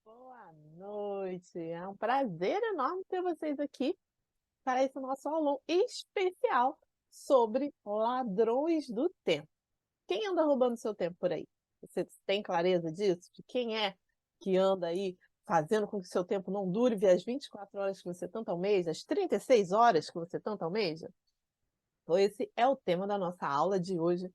Boa noite, é um prazer enorme ter vocês aqui para esse nosso aulão especial sobre ladrões do tempo. Quem anda roubando seu tempo por aí? Você tem clareza disso? De quem é que anda aí fazendo com que seu tempo não dure as 24 horas que você tanto almeja, as 36 horas que você tanto almeja? Então esse é o tema da nossa aula de hoje,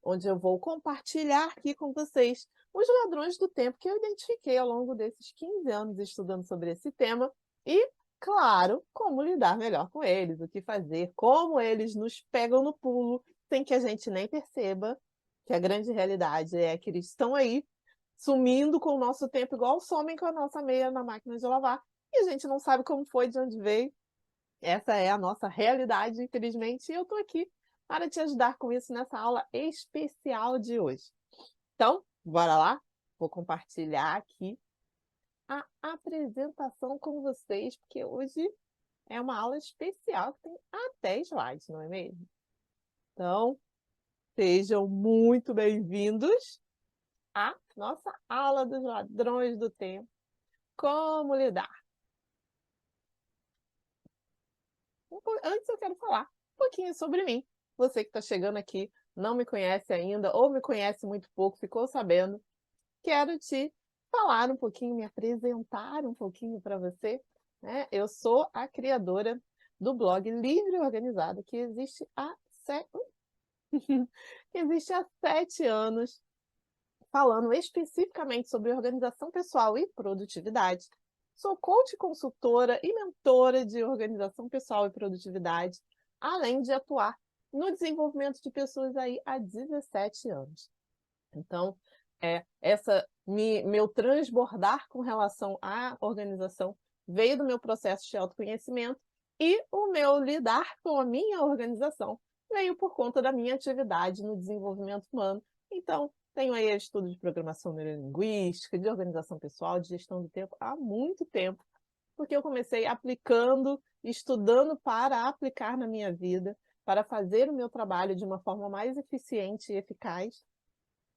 onde eu vou compartilhar aqui com vocês os ladrões do tempo que eu identifiquei ao longo desses 15 anos estudando sobre esse tema e, claro, como lidar melhor com eles, o que fazer, como eles nos pegam no pulo sem que a gente nem perceba que a grande realidade é que eles estão aí sumindo com o nosso tempo igual somem com a nossa meia na máquina de lavar e a gente não sabe como foi, de onde veio. Essa é a nossa realidade, infelizmente, e eu estou aqui para te ajudar com isso nessa aula especial de hoje. Então, bora lá? Vou compartilhar aqui a apresentação com vocês, porque hoje é uma aula especial que tem até slides, não é mesmo? Então, sejam muito bem-vindos à nossa aula dos ladrões do tempo. Como lidar? Antes eu quero falar um pouquinho sobre mim. Você que está chegando aqui, não me conhece ainda ou me conhece muito pouco, ficou sabendo, quero te falar um pouquinho, me apresentar um pouquinho para você, né? Eu sou a criadora do blog Livre e Organizado, que existe há, existe há 7 anos, falando especificamente sobre organização pessoal e produtividade. Sou coach, consultora e mentora de organização pessoal e produtividade, além de atuar no desenvolvimento de pessoas aí há 17 anos. Então, meu transbordar com relação à organização veio do meu processo de autoconhecimento e o meu lidar com a minha organização veio por conta da minha atividade no desenvolvimento humano. Então, tenho aí estudo de programação neurolinguística, de organização pessoal, de gestão do tempo há muito tempo, porque eu comecei aplicando, estudando para aplicar na minha vida, para fazer o meu trabalho de uma forma mais eficiente e eficaz.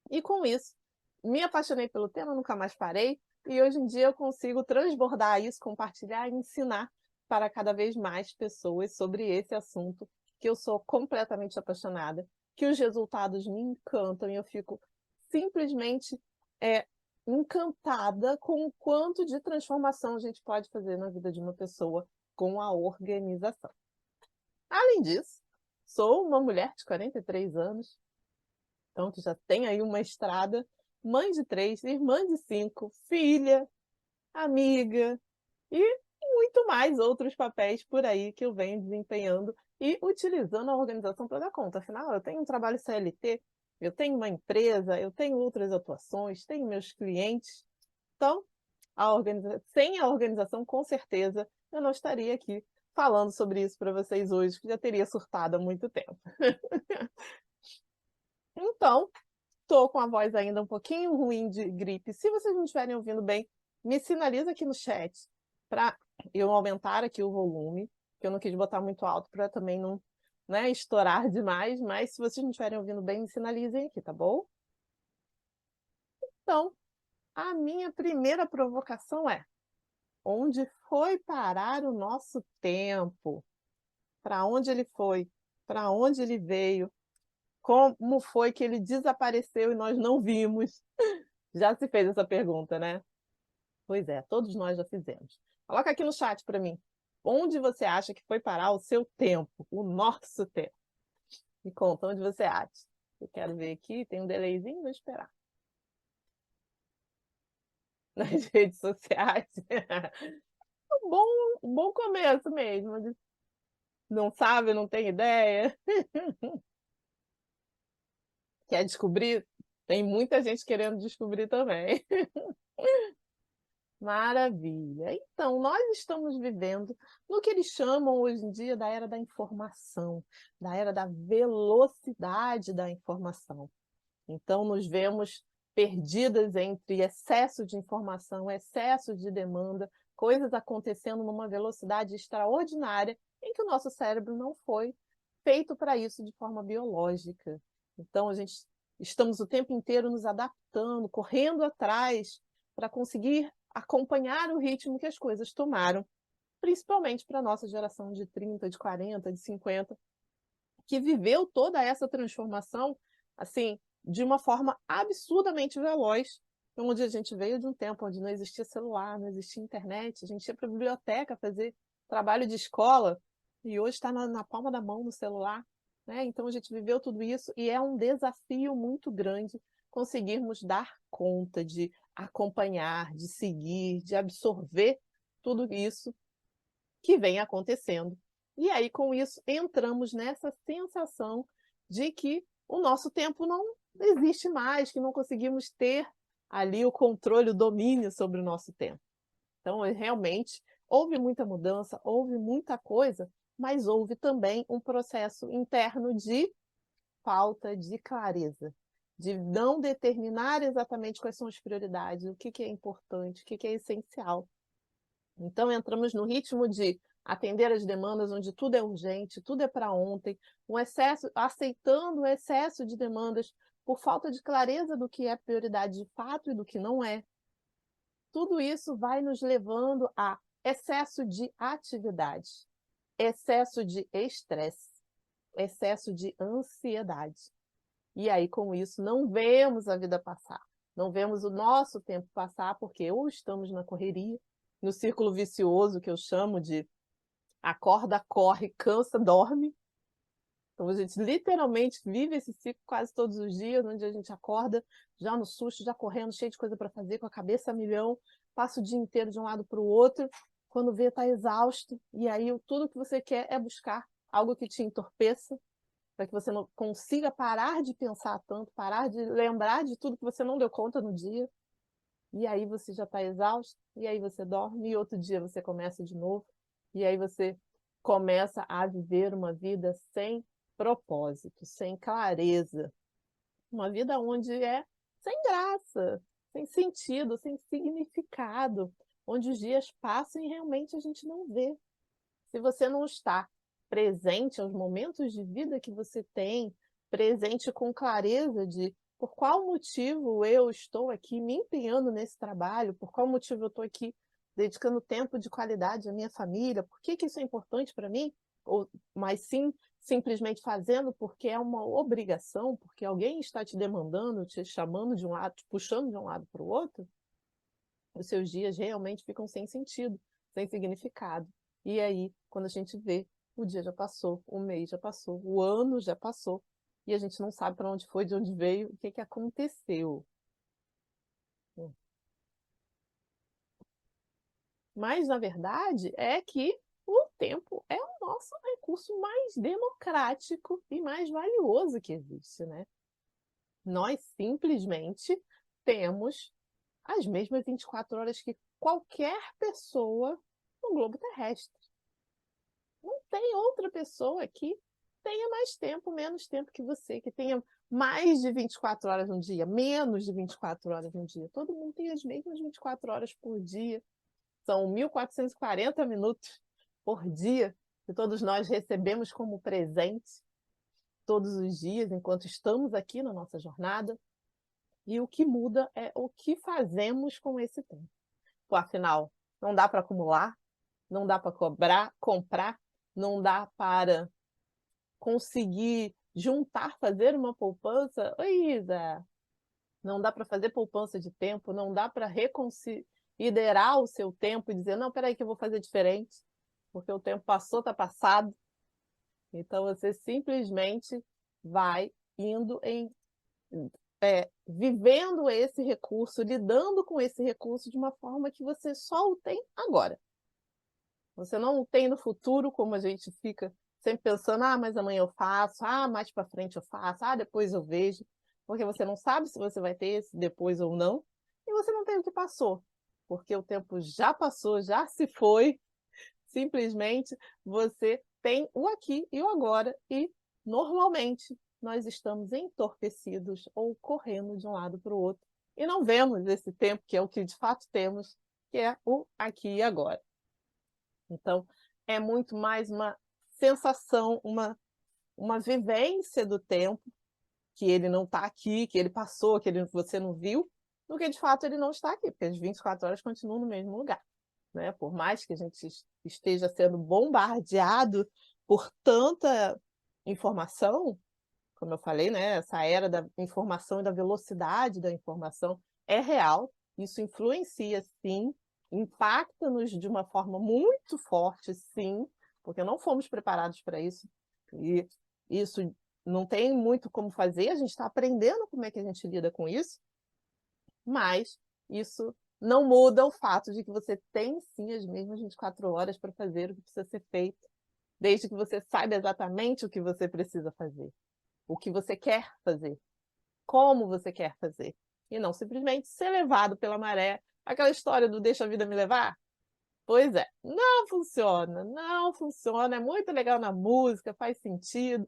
E com isso, me apaixonei pelo tema, nunca mais parei, e hoje em dia eu consigo transbordar isso, compartilhar e ensinar para cada vez mais pessoas sobre esse assunto, que eu sou completamente apaixonada, que os resultados me encantam e eu fico simplesmente é, encantada com o quanto de transformação a gente pode fazer na vida de uma pessoa com a organização. Além disso, sou uma mulher de 43 anos, então, tu já tem aí uma estrada, mãe de 3, irmã de 5, filha, amiga e muito mais outros papéis por aí que eu venho desempenhando e utilizando a organização para dar conta. Afinal, eu tenho um trabalho CLT, eu tenho uma empresa, eu tenho outras atuações, tenho meus clientes. Então, sem a organização, com certeza, eu não estaria aqui falando sobre isso para vocês hoje, que já teria surtado há muito tempo. Então, tô com a voz ainda um pouquinho ruim de gripe. Se vocês não estiverem ouvindo bem, me sinaliza aqui no chat para eu aumentar aqui o volume, que eu não quis botar muito alto para também não, né, estourar demais, mas se vocês não estiverem ouvindo bem, me sinalizem aqui, tá bom? Então, a minha primeira provocação é: onde foi parar o nosso tempo? Para onde ele foi? Para onde ele veio? Como foi que ele desapareceu e nós não vimos? Já se fez essa pergunta, né? Pois é, todos nós já fizemos. Coloca aqui no chat para mim. Onde você acha que foi parar o seu tempo, o nosso tempo? Me conta onde você acha. Eu quero ver aqui, tem um delayzinho, vou esperar. Nas redes sociais. Um bom começo mesmo. Não sabe, não tem ideia. Quer descobrir? Tem muita gente querendo descobrir também. Maravilha. Então, nós estamos vivendo no que eles chamam hoje em dia da era da informação, da era da velocidade da informação. Então, nos vemos perdidas entre excesso de informação, excesso de demanda, coisas acontecendo numa velocidade extraordinária em que o nosso cérebro não foi feito para isso de forma biológica. Então, estamos o tempo inteiro nos adaptando, correndo atrás para conseguir acompanhar o ritmo que as coisas tomaram, principalmente para a nossa geração de 30, de 40, de 50, que viveu toda essa transformação, assim, de uma forma absurdamente veloz, onde a gente veio de um tempo onde não existia celular, não existia internet, a gente ia para a biblioteca fazer trabalho de escola, e hoje está na palma da mão no celular, né? Então a gente viveu tudo isso e é um desafio muito grande conseguirmos dar conta de acompanhar, de seguir, de absorver tudo isso que vem acontecendo. E aí, com isso, entramos nessa sensação de que o nosso tempo não existe mais, que não conseguimos ter ali o controle, o domínio sobre o nosso tempo. Então, realmente, houve muita mudança, houve muita coisa, mas houve também um processo interno de falta de clareza, de não determinar exatamente quais são as prioridades, o que que é importante, o que que é essencial. Então entramos no ritmo de atender as demandas onde tudo é urgente, tudo é para ontem, um excesso, aceitando o excesso de demandas por falta de clareza do que é prioridade de fato e do que não é. Tudo isso vai nos levando a excesso de atividade, excesso de estresse, excesso de ansiedade. E aí, com isso, não vemos a vida passar, não vemos o nosso tempo passar, porque ou estamos na correria, no círculo vicioso que eu chamo de acorda, corre, cansa, dorme. Então a gente literalmente vive esse ciclo quase todos os dias, onde a gente acorda já no susto, já correndo, cheio de coisa para fazer, com a cabeça a milhão, passa o dia inteiro de um lado para o outro, quando vê está exausto, e aí tudo que você quer é buscar algo que te entorpeça, para que você não consiga parar de pensar tanto, parar de lembrar de tudo que você não deu conta no dia, e aí você já está exausto, e aí você dorme, e outro dia você começa de novo, e aí você começa a viver uma vida sem propósito, sem clareza, uma vida onde é sem graça, sem sentido, sem significado, onde os dias passam e realmente a gente não vê. Se você não está presente aos momentos de vida que você tem, presente com clareza de por qual motivo eu estou aqui me empenhando nesse trabalho, por qual motivo eu estou aqui dedicando tempo de qualidade à minha família, por que que isso é importante para mim? Ou, mas sim, simplesmente fazendo porque é uma obrigação, porque alguém está te demandando, te chamando de um lado, te puxando de um lado para o outro, os seus dias realmente ficam sem sentido, sem significado. E aí, quando a gente vê, o dia já passou, o mês já passou, o ano já passou, e a gente não sabe para onde foi, de onde veio, o que que aconteceu. Mas, na verdade, é que o tempo é o nosso recurso mais democrático e mais valioso que existe, né? Nós simplesmente temos as mesmas 24 horas que qualquer pessoa no globo terrestre. Não tem outra pessoa que tenha mais tempo, menos tempo que você, que tenha mais de 24 horas no dia, menos de 24 horas no dia. Todo mundo tem as mesmas 24 horas por dia. São 1.440 minutos por dia que todos nós recebemos como presente todos os dias, enquanto estamos aqui na nossa jornada. E o que muda é o que fazemos com esse tempo. Afinal, não dá para acumular, não dá para comprar, não dá para conseguir juntar, fazer uma poupança. Oi, Isa, não dá para fazer poupança de tempo, não dá para reconsiderar o seu tempo e dizer, não, peraí que eu vou fazer diferente, porque o tempo passou, está passado. Então, você simplesmente vai indo vivendo esse recurso, lidando com esse recurso de uma forma que você só o tem agora. Você não o tem no futuro, como a gente fica sempre pensando, ah, mas amanhã eu faço, ah, mais para frente eu faço, ah, depois eu vejo, porque você não sabe se você vai ter esse depois ou não, e você não tem o que passou, porque o tempo já passou, já se foi, simplesmente você tem o aqui e o agora, e normalmente nós estamos entorpecidos ou correndo de um lado para o outro, e não vemos esse tempo, que é o que de fato temos, que é o aqui e agora. Então, é muito mais uma sensação, uma vivência do tempo, que ele não está aqui, que ele passou, que você não viu, do que de fato ele não está aqui, porque as 24 horas continuam no mesmo lugar, né? Por mais que a gente esteja sendo bombardeado por tanta informação, como eu falei, né, essa era da informação e da velocidade da informação é real, isso influencia sim, impacta-nos de uma forma muito forte, sim, porque não fomos preparados para isso, e isso não tem muito como fazer, a gente está aprendendo como é que a gente lida com isso, mas isso não muda o fato de que você tem sim as mesmas 24 horas para fazer o que precisa ser feito, desde que você saiba exatamente o que você precisa fazer, o que você quer fazer, como você quer fazer, e não simplesmente ser levado pela maré. Aquela história do deixa a vida me levar? Pois é, não funciona, não funciona, é muito legal na música, faz sentido,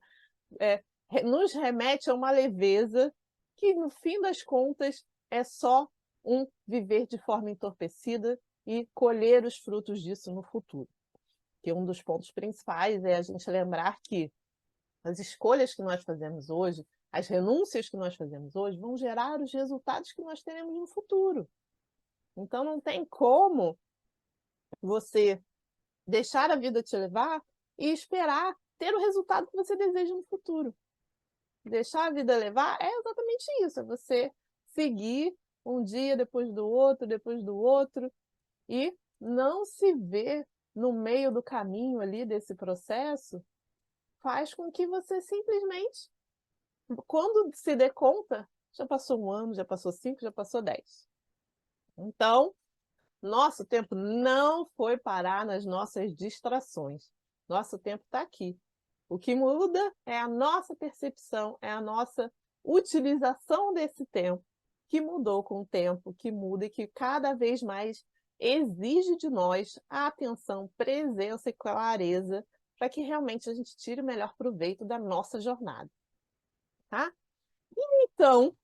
nos remete a uma leveza que, no fim das contas, é só um viver de forma entorpecida e colher os frutos disso no futuro. Que um dos pontos principais é a gente lembrar que as escolhas que nós fazemos hoje, as renúncias que nós fazemos hoje, vão gerar os resultados que nós teremos no futuro. Então não tem como você deixar a vida te levar e esperar ter o resultado que você deseja no futuro. Deixar a vida levar é exatamente isso, é você seguir um dia depois do outro, e não se ver no meio do caminho ali desse processo, faz com que você simplesmente, quando se dê conta, já passou 1 ano, já passou 5, já passou 10. Então, nosso tempo não foi parar nas nossas distrações. Nosso tempo está aqui. O que muda é a nossa percepção, é a nossa utilização desse tempo, que mudou com o tempo, que muda e que cada vez mais exige de nós a atenção, presença e clareza para que realmente a gente tire o melhor proveito da nossa jornada, tá? Então,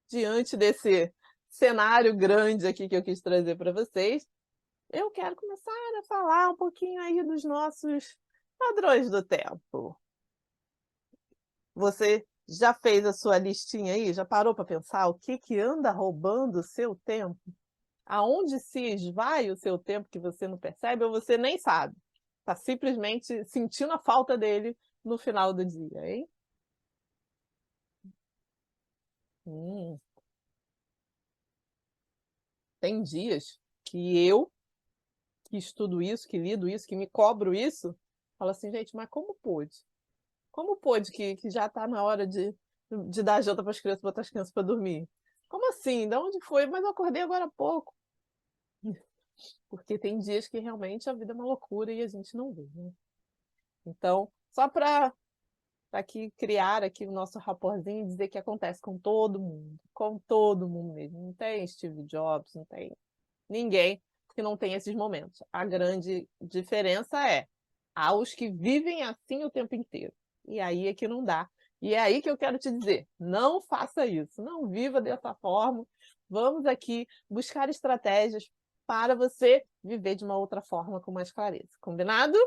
diante desse cenário grande aqui que eu quis trazer para vocês, eu quero começar a falar um pouquinho aí dos nossos padrões do tempo. Você já fez a sua listinha aí? Já parou para pensar o que que anda roubando o seu tempo? Aonde se esvai o seu tempo que você não percebe ou você nem sabe? Está simplesmente sentindo a falta dele no final do dia, hein? Hum, tem dias que eu, que estudo isso, que lido isso, que me cobro isso, falo assim, gente, mas como pôde? Como pôde que já está na hora de dar janta para as crianças, botar as crianças para dormir? Como assim? De onde foi? Mas eu acordei agora há pouco. Porque tem dias que realmente a vida é uma loucura e a gente não vê, né? Então, só para aqui criar aqui o nosso raporzinho e dizer que acontece com todo mundo mesmo. Não tem Steve Jobs, não tem ninguém que não tem esses momentos. A grande diferença é, há os que vivem assim o tempo inteiro. E aí é que não dá. E é aí que eu quero te dizer, não faça isso, não viva dessa forma. Vamos aqui buscar estratégias para você viver de uma outra forma com mais clareza. Combinado?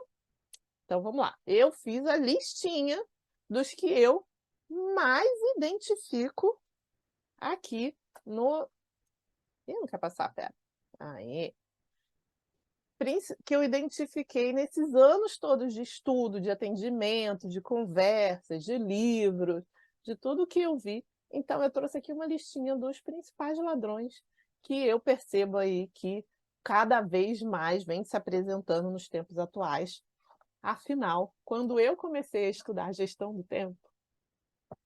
Então vamos lá. Eu fiz a listinha dos que eu mais identifico aqui no... Ih, não quer passar, pera. Aí. Que eu identifiquei nesses anos todos de estudo, de atendimento, de conversas, de livros, de tudo que eu vi. Então eu trouxe aqui uma listinha dos principais ladrões que eu percebo aí que cada vez mais vem se apresentando nos tempos atuais. Afinal, quando eu comecei a estudar gestão do tempo,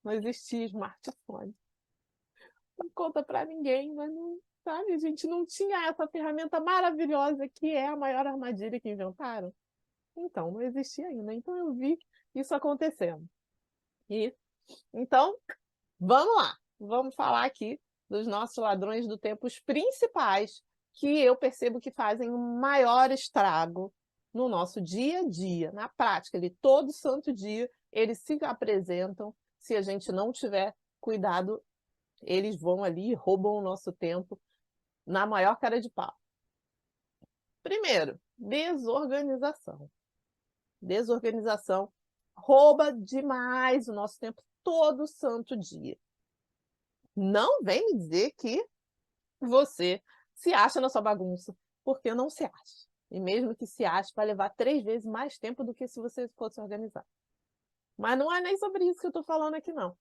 não existia smartphone. Não conta para ninguém, mas não, sabe, a gente não tinha essa ferramenta maravilhosa que é a maior armadilha que inventaram. Então, não existia ainda. Então eu vi isso acontecendo. E então, vamos lá. Vamos falar aqui dos nossos ladrões do tempo, os principais, que eu percebo que fazem o maior estrago no nosso dia a dia, na prática, ali, todo santo dia, eles se apresentam. Se a gente não tiver cuidado, eles vão ali e roubam o nosso tempo na maior cara de pau. Primeiro, desorganização. Desorganização rouba demais o nosso tempo todo santo dia. Não vem me dizer que você se acha na sua bagunça, porque não se acha. E mesmo que se ache, vai levar 3 vezes mais tempo do que se você fosse organizar. Mas não é nem sobre isso que eu estou falando aqui não.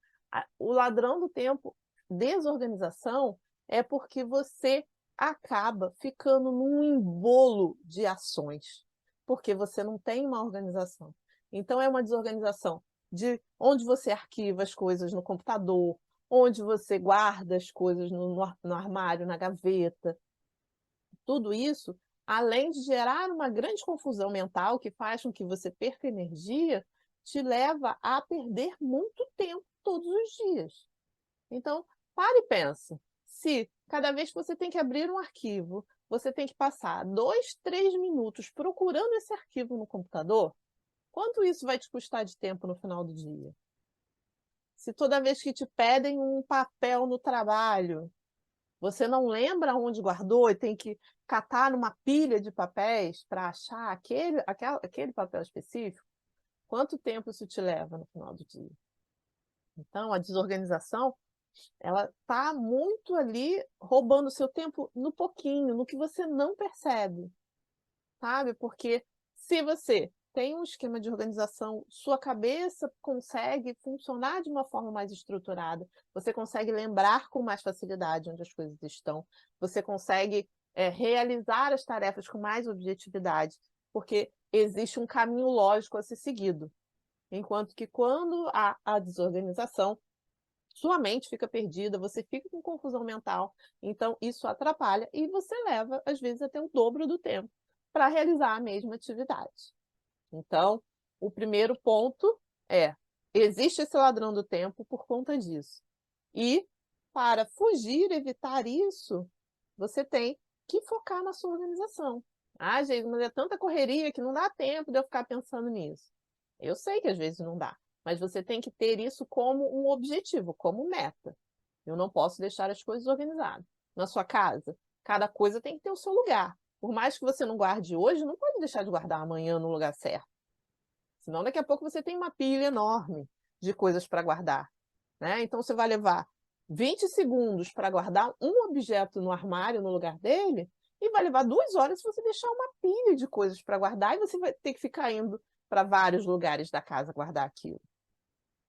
O ladrão do tempo, desorganização, é porque você acaba ficando num embolo de ações, porque você não tem uma organização. Então é uma desorganização de onde você arquiva as coisas no computador, onde você guarda as coisas no armário, na gaveta. Tudo isso, além de gerar uma grande confusão mental que faz com que você perca energia, te leva a perder muito tempo todos os dias. Então, pare e pensa, se cada vez que você tem que abrir um arquivo, você tem que passar 2, 3 minutos procurando esse arquivo no computador, quanto isso vai te custar de tempo no final do dia? Se toda vez que te pedem um papel no trabalho, você não lembra onde guardou e tem que catar numa pilha de papéis para achar aquele papel específico, quanto tempo isso te leva no final do dia? Então, a desorganização, ela está muito ali roubando o seu tempo no pouquinho, no que você não percebe, sabe? Porque se você tem um esquema de organização, sua cabeça consegue funcionar de uma forma mais estruturada, você consegue lembrar com mais facilidade onde as coisas estão, você consegue realizar as tarefas com mais objetividade, porque existe um caminho lógico a ser seguido. Enquanto que quando há a desorganização, sua mente fica perdida, você fica com confusão mental, então isso atrapalha e você leva, às vezes, até o dobro do tempo para realizar a mesma atividade. Então, o primeiro ponto é: existe esse ladrão do tempo por conta disso. E, para fugir, evitar isso, você tem que focar na sua organização. Ah, gente, mas é tanta correria que não dá tempo de eu ficar pensando nisso. Eu sei que às vezes não dá, mas você tem que ter isso como um objetivo, como meta. Eu não posso deixar as coisas organizadas. Na sua casa, cada coisa tem que ter o seu lugar. Por mais que você não guarde hoje, não pode deixar de guardar amanhã no lugar certo. Senão, daqui a pouco você tem uma pilha enorme de coisas para guardar, né? Então, você vai levar 20 segundos para guardar um objeto no armário, no lugar dele, e vai levar 2 horas se você deixar uma pilha de coisas para guardar, e você vai ter que ficar indo para vários lugares da casa guardar aquilo.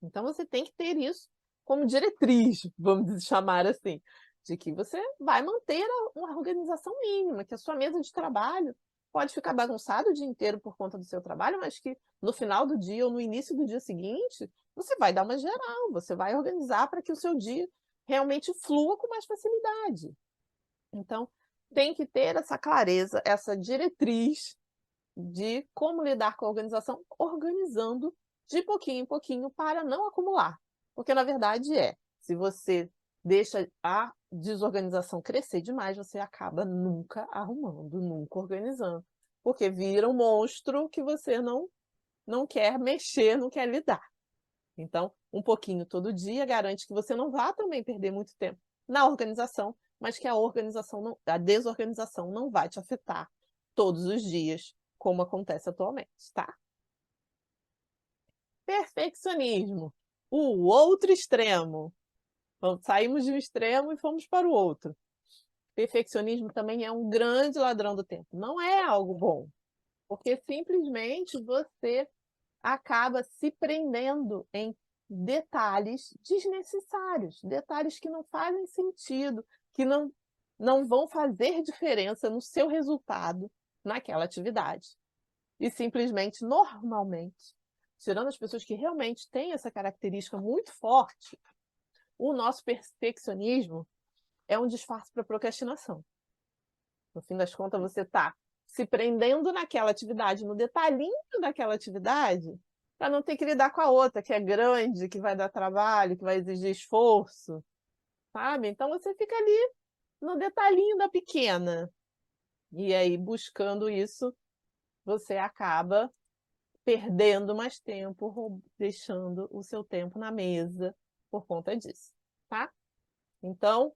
Então, você tem que ter isso como diretriz, vamos chamar assim, de que você vai manter uma organização mínima, que a sua mesa de trabalho pode ficar bagunçada o dia inteiro por conta do seu trabalho, mas que no final do dia ou no início do dia seguinte, você vai dar uma geral, você vai organizar para que o seu dia realmente flua com mais facilidade. Então, tem que ter essa clareza, essa diretriz de como lidar com a organização, organizando de pouquinho em pouquinho para não acumular. Porque, na verdade, se você deixa a desorganização crescer demais, você acaba nunca arrumando, nunca organizando. Porque vira um monstro que você não quer mexer, não quer lidar. Então, um pouquinho todo dia garante que você não vá também perder muito tempo na organização, mas que a desorganização não vai te afetar todos os dias, como acontece atualmente, tá? Perfeccionismo, o outro extremo. Saímos de um extremo e fomos para o outro. Perfeccionismo também é um grande ladrão do tempo. Não é algo bom, porque simplesmente você acaba se prendendo em detalhes desnecessários, detalhes que não fazem sentido, que não vão fazer diferença no seu resultado naquela atividade. E simplesmente, normalmente, tirando as pessoas que realmente têm essa característica muito forte, o nosso perfeccionismo é um disfarce para procrastinação. No fim das contas, você está se prendendo naquela atividade, no detalhinho daquela atividade, para não ter que lidar com a outra, que é grande, que vai dar trabalho, que vai exigir esforço, sabe? Então você fica ali no detalhinho da pequena. E aí, buscando isso, você acaba perdendo mais tempo, deixando o seu tempo na mesa por conta disso, tá? Então,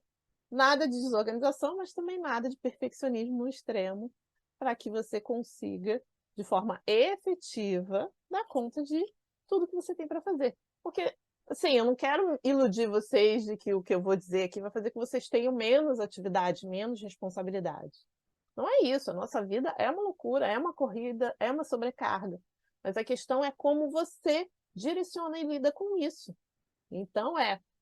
nada de desorganização, mas também nada de perfeccionismo no extremo, para que você consiga, de forma efetiva, dar conta de tudo que você tem para fazer. Porque Assim, eu não quero iludir vocês de que o que eu vou dizer aqui vai fazer que vocês tenham menos atividade, menos responsabilidade. Não é isso, a nossa vida é uma loucura, é uma corrida, é uma sobrecarga. Mas a questão é como você direciona e lida com isso. Então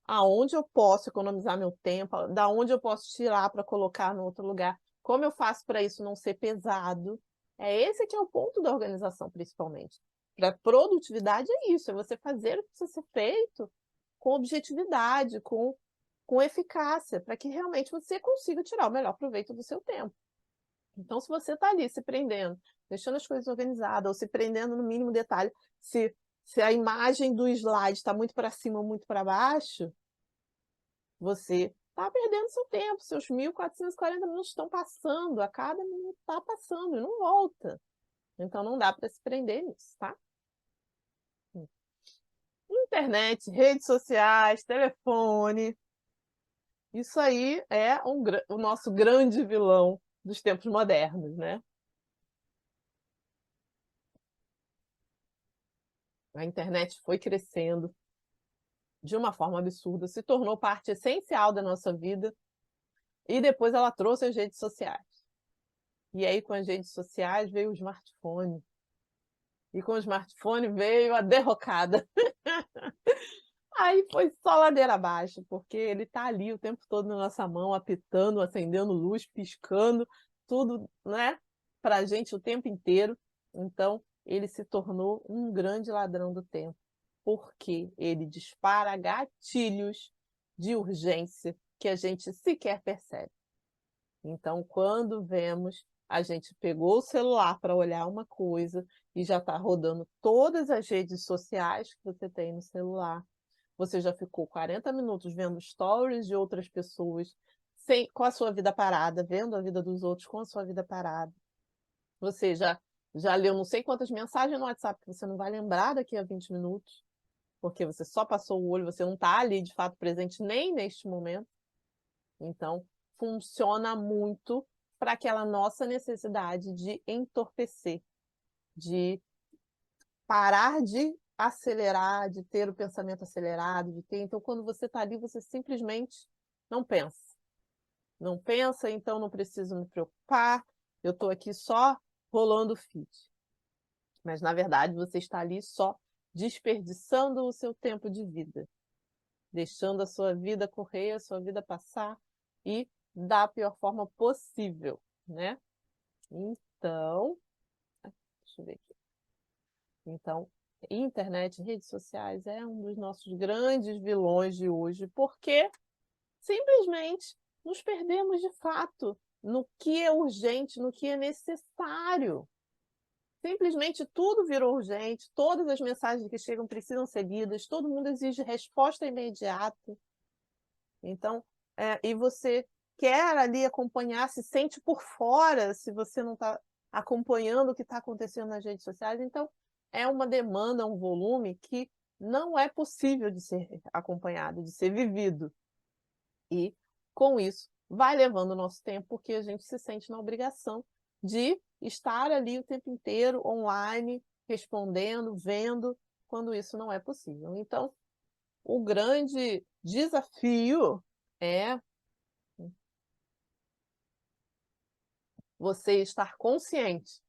aonde eu posso economizar meu tempo, da onde eu posso tirar para colocar no outro lugar, como eu faço para isso não ser pesado. É esse que é o ponto da organização, principalmente. Para produtividade é isso, é você fazer o que precisa ser feito com objetividade, com eficácia, para que realmente você consiga tirar o melhor proveito do seu tempo. Então, se você está ali se prendendo, deixando as coisas organizadas, ou se prendendo no mínimo detalhe, se a imagem do slide está muito para cima ou muito para baixo, você está perdendo seu tempo, seus 1.440 minutos estão passando, a cada minuto está passando e não volta. Então, não dá para se prender nisso, tá? Internet, redes sociais, telefone, isso aí é o nosso grande vilão dos tempos modernos, né? A internet foi crescendo de uma forma absurda, se tornou parte essencial da nossa vida e depois ela trouxe as redes sociais. E aí, com as redes sociais, veio o smartphone. E com o smartphone veio a derrocada. Aí foi só ladeira abaixo, porque ele está ali o tempo todo na nossa mão, apitando, acendendo luz, piscando, tudo, né, para a gente o tempo inteiro. Então, ele se tornou um grande ladrão do tempo, porque ele dispara gatilhos de urgência que a gente sequer percebe. Então, quando vemos, a gente pegou o celular para olhar uma coisa e já está rodando todas as redes sociais que você tem no celular. Você já ficou 40 minutos vendo stories de outras pessoas, com a sua vida parada, vendo a vida dos outros com a sua vida parada. Você já leu não sei quantas mensagens no WhatsApp que você não vai lembrar daqui a 20 minutos, porque você só passou o olho, você não está ali de fato presente nem neste momento. Então, funciona muito para aquela nossa necessidade de entorpecer, de parar de acelerar, de ter o pensamento acelerado, de ter. Então, quando você está ali, você simplesmente não pensa. Não pensa, então não preciso me preocupar, eu estou aqui só rolando o feed. Mas, na verdade, você está ali só desperdiçando o seu tempo de vida, deixando a sua vida correr, a sua vida passar e da pior forma possível, né? Então, deixa eu ver aqui. Então, internet, redes sociais é um dos nossos grandes vilões de hoje, porque simplesmente nos perdemos de fato no que é urgente, no que é necessário. Simplesmente tudo virou urgente, todas as mensagens que chegam precisam ser lidas, todo mundo exige resposta imediata. Então, e você quer ali acompanhar, se sente por fora se você não está acompanhando o que está acontecendo nas redes sociais. Então, é uma demanda, um volume que não é possível de ser acompanhado, de ser vivido. E, com isso, vai levando o nosso tempo, porque a gente se sente na obrigação de estar ali o tempo inteiro, online, respondendo, vendo, quando isso não é possível. Então, o grande desafio é você estar consciente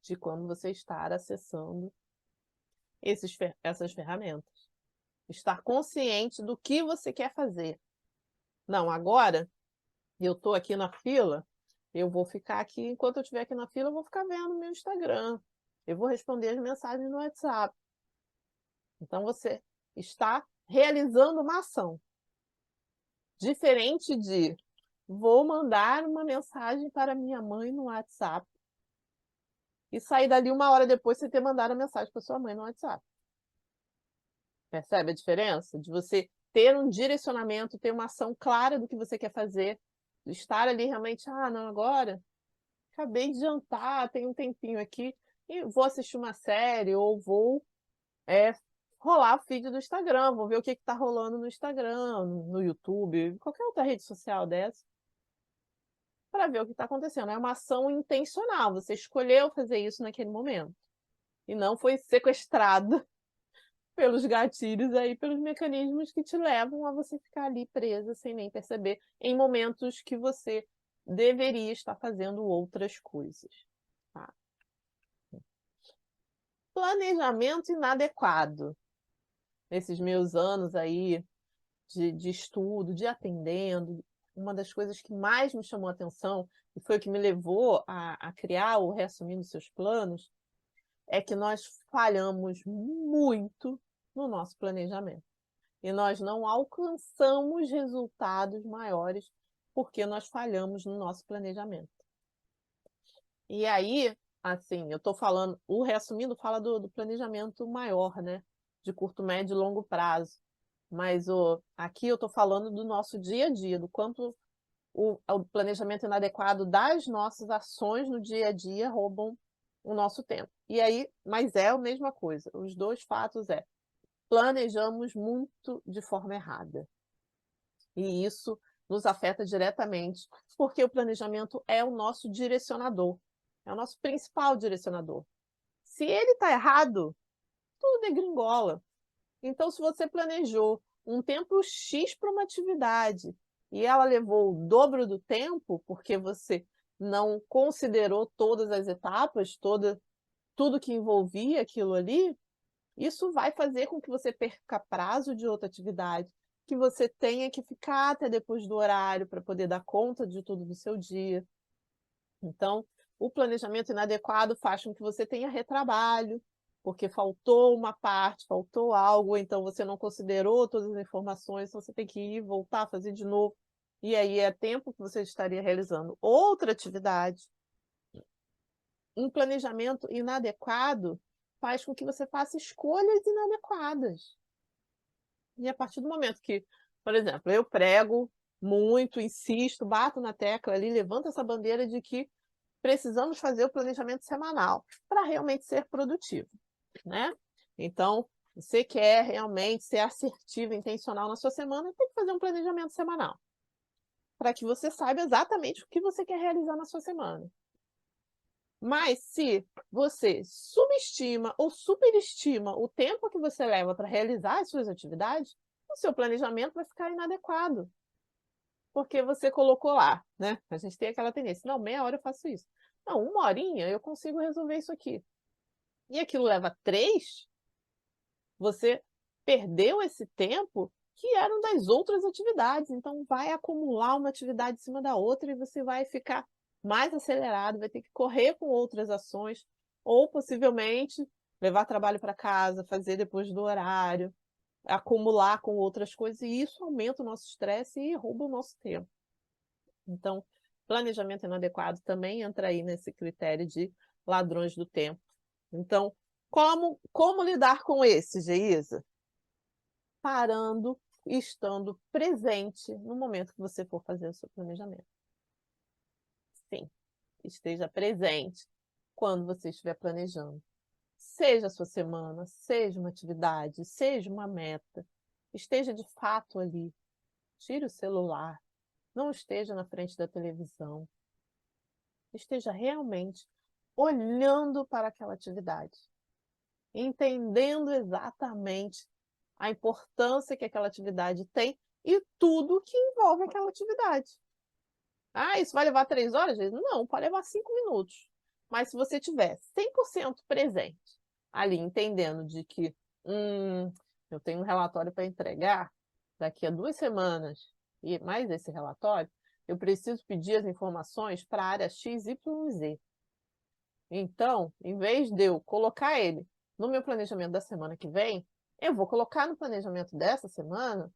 de quando você está acessando essas ferramentas. Estar consciente do que você quer fazer. Não, agora eu estou aqui na fila, eu vou ficar aqui, enquanto eu estiver aqui na fila, eu vou ficar vendo meu Instagram. Eu vou responder as mensagens no WhatsApp. Então você está realizando uma ação. Diferente de vou mandar uma mensagem para minha mãe no WhatsApp e sair dali 1 hora depois você ter mandado a mensagem para sua mãe no WhatsApp. Percebe a diferença? De você ter um direcionamento, ter uma ação clara do que você quer fazer, estar ali realmente, não, agora acabei de jantar, tenho um tempinho aqui e vou assistir uma série ou vou rolar o feed do Instagram, vou ver o que está rolando no Instagram, no YouTube, qualquer outra rede social dessa, para ver o que está acontecendo. É uma ação intencional, você escolheu fazer isso naquele momento e não foi sequestrado pelos gatilhos aí, pelos mecanismos que te levam a você ficar ali presa sem nem perceber, em momentos que você deveria estar fazendo outras coisas, tá. Planejamento inadequado. Nesses meus anos aí de estudo, de atendendo, uma das coisas que mais me chamou a atenção, e foi o que me levou a criar o Reassumindo Seus Planos, é que nós falhamos muito no nosso planejamento. E nós não alcançamos resultados maiores porque nós falhamos no nosso planejamento. E aí, assim, eu estou falando, o Reassumindo fala do planejamento maior, né? De curto, médio e longo prazo. Mas aqui eu estou falando do nosso dia a dia, do quanto o planejamento inadequado das nossas ações no dia a dia roubam o nosso tempo. E aí, mas é a mesma coisa, os dois fatos planejamos muito de forma errada. E isso nos afeta diretamente, porque o planejamento é o nosso direcionador, é o nosso principal direcionador. Se ele está errado, tudo degringola. Então, se você planejou um tempo X para uma atividade e ela levou o dobro do tempo, porque você não considerou todas as etapas, tudo que envolvia aquilo ali, isso vai fazer com que você perca prazo de outra atividade, que você tenha que ficar até depois do horário para poder dar conta de tudo do seu dia. Então, o planejamento inadequado faz com que você tenha retrabalho, porque faltou uma parte, faltou algo, então você não considerou todas as informações, então você tem que ir, voltar, fazer de novo. E aí é tempo que você estaria realizando outra atividade. Um planejamento inadequado faz com que você faça escolhas inadequadas. E a partir do momento que, por exemplo, eu prego muito, insisto, bato na tecla ali, levanto essa bandeira de que precisamos fazer o planejamento semanal para realmente ser produtivo, né? Então, você quer realmente ser assertivo, intencional na sua semana, tem que fazer um planejamento semanal, para que você saiba exatamente o que você quer realizar na sua semana. Mas se você subestima ou superestima o tempo que você leva para realizar as suas atividades, o seu planejamento vai ficar inadequado. Porque você colocou lá, né? A gente tem aquela tendência, não, meia hora eu faço isso. Não, 1 horinha eu consigo resolver isso aqui. E aquilo leva 3, você perdeu esse tempo que eram das outras atividades. Então vai acumular uma atividade em cima da outra e você vai ficar mais acelerado, vai ter que correr com outras ações, ou possivelmente levar trabalho para casa, fazer depois do horário, acumular com outras coisas, e isso aumenta o nosso estresse e rouba o nosso tempo. Então, planejamento inadequado também entra aí nesse critério de ladrões do tempo. Então, como lidar com esse, Geisa? Parando e estando presente no momento que você for fazer o seu planejamento. Sim, esteja presente quando você estiver planejando. Seja a sua semana, seja uma atividade, seja uma meta, esteja de fato ali. Tire o celular, não esteja na frente da televisão. Esteja realmente olhando para aquela atividade, entendendo exatamente a importância que aquela atividade tem e tudo que envolve aquela atividade. Ah, isso vai levar 3 horas? Não, pode levar 5 minutos. Mas se você tiver 100% presente ali, entendendo de que eu tenho um relatório para entregar daqui a 2 semanas, e mais esse relatório, eu preciso pedir as informações para a área X, Y, Z. Então, em vez de eu colocar ele no meu planejamento da semana que vem, eu vou colocar no planejamento dessa semana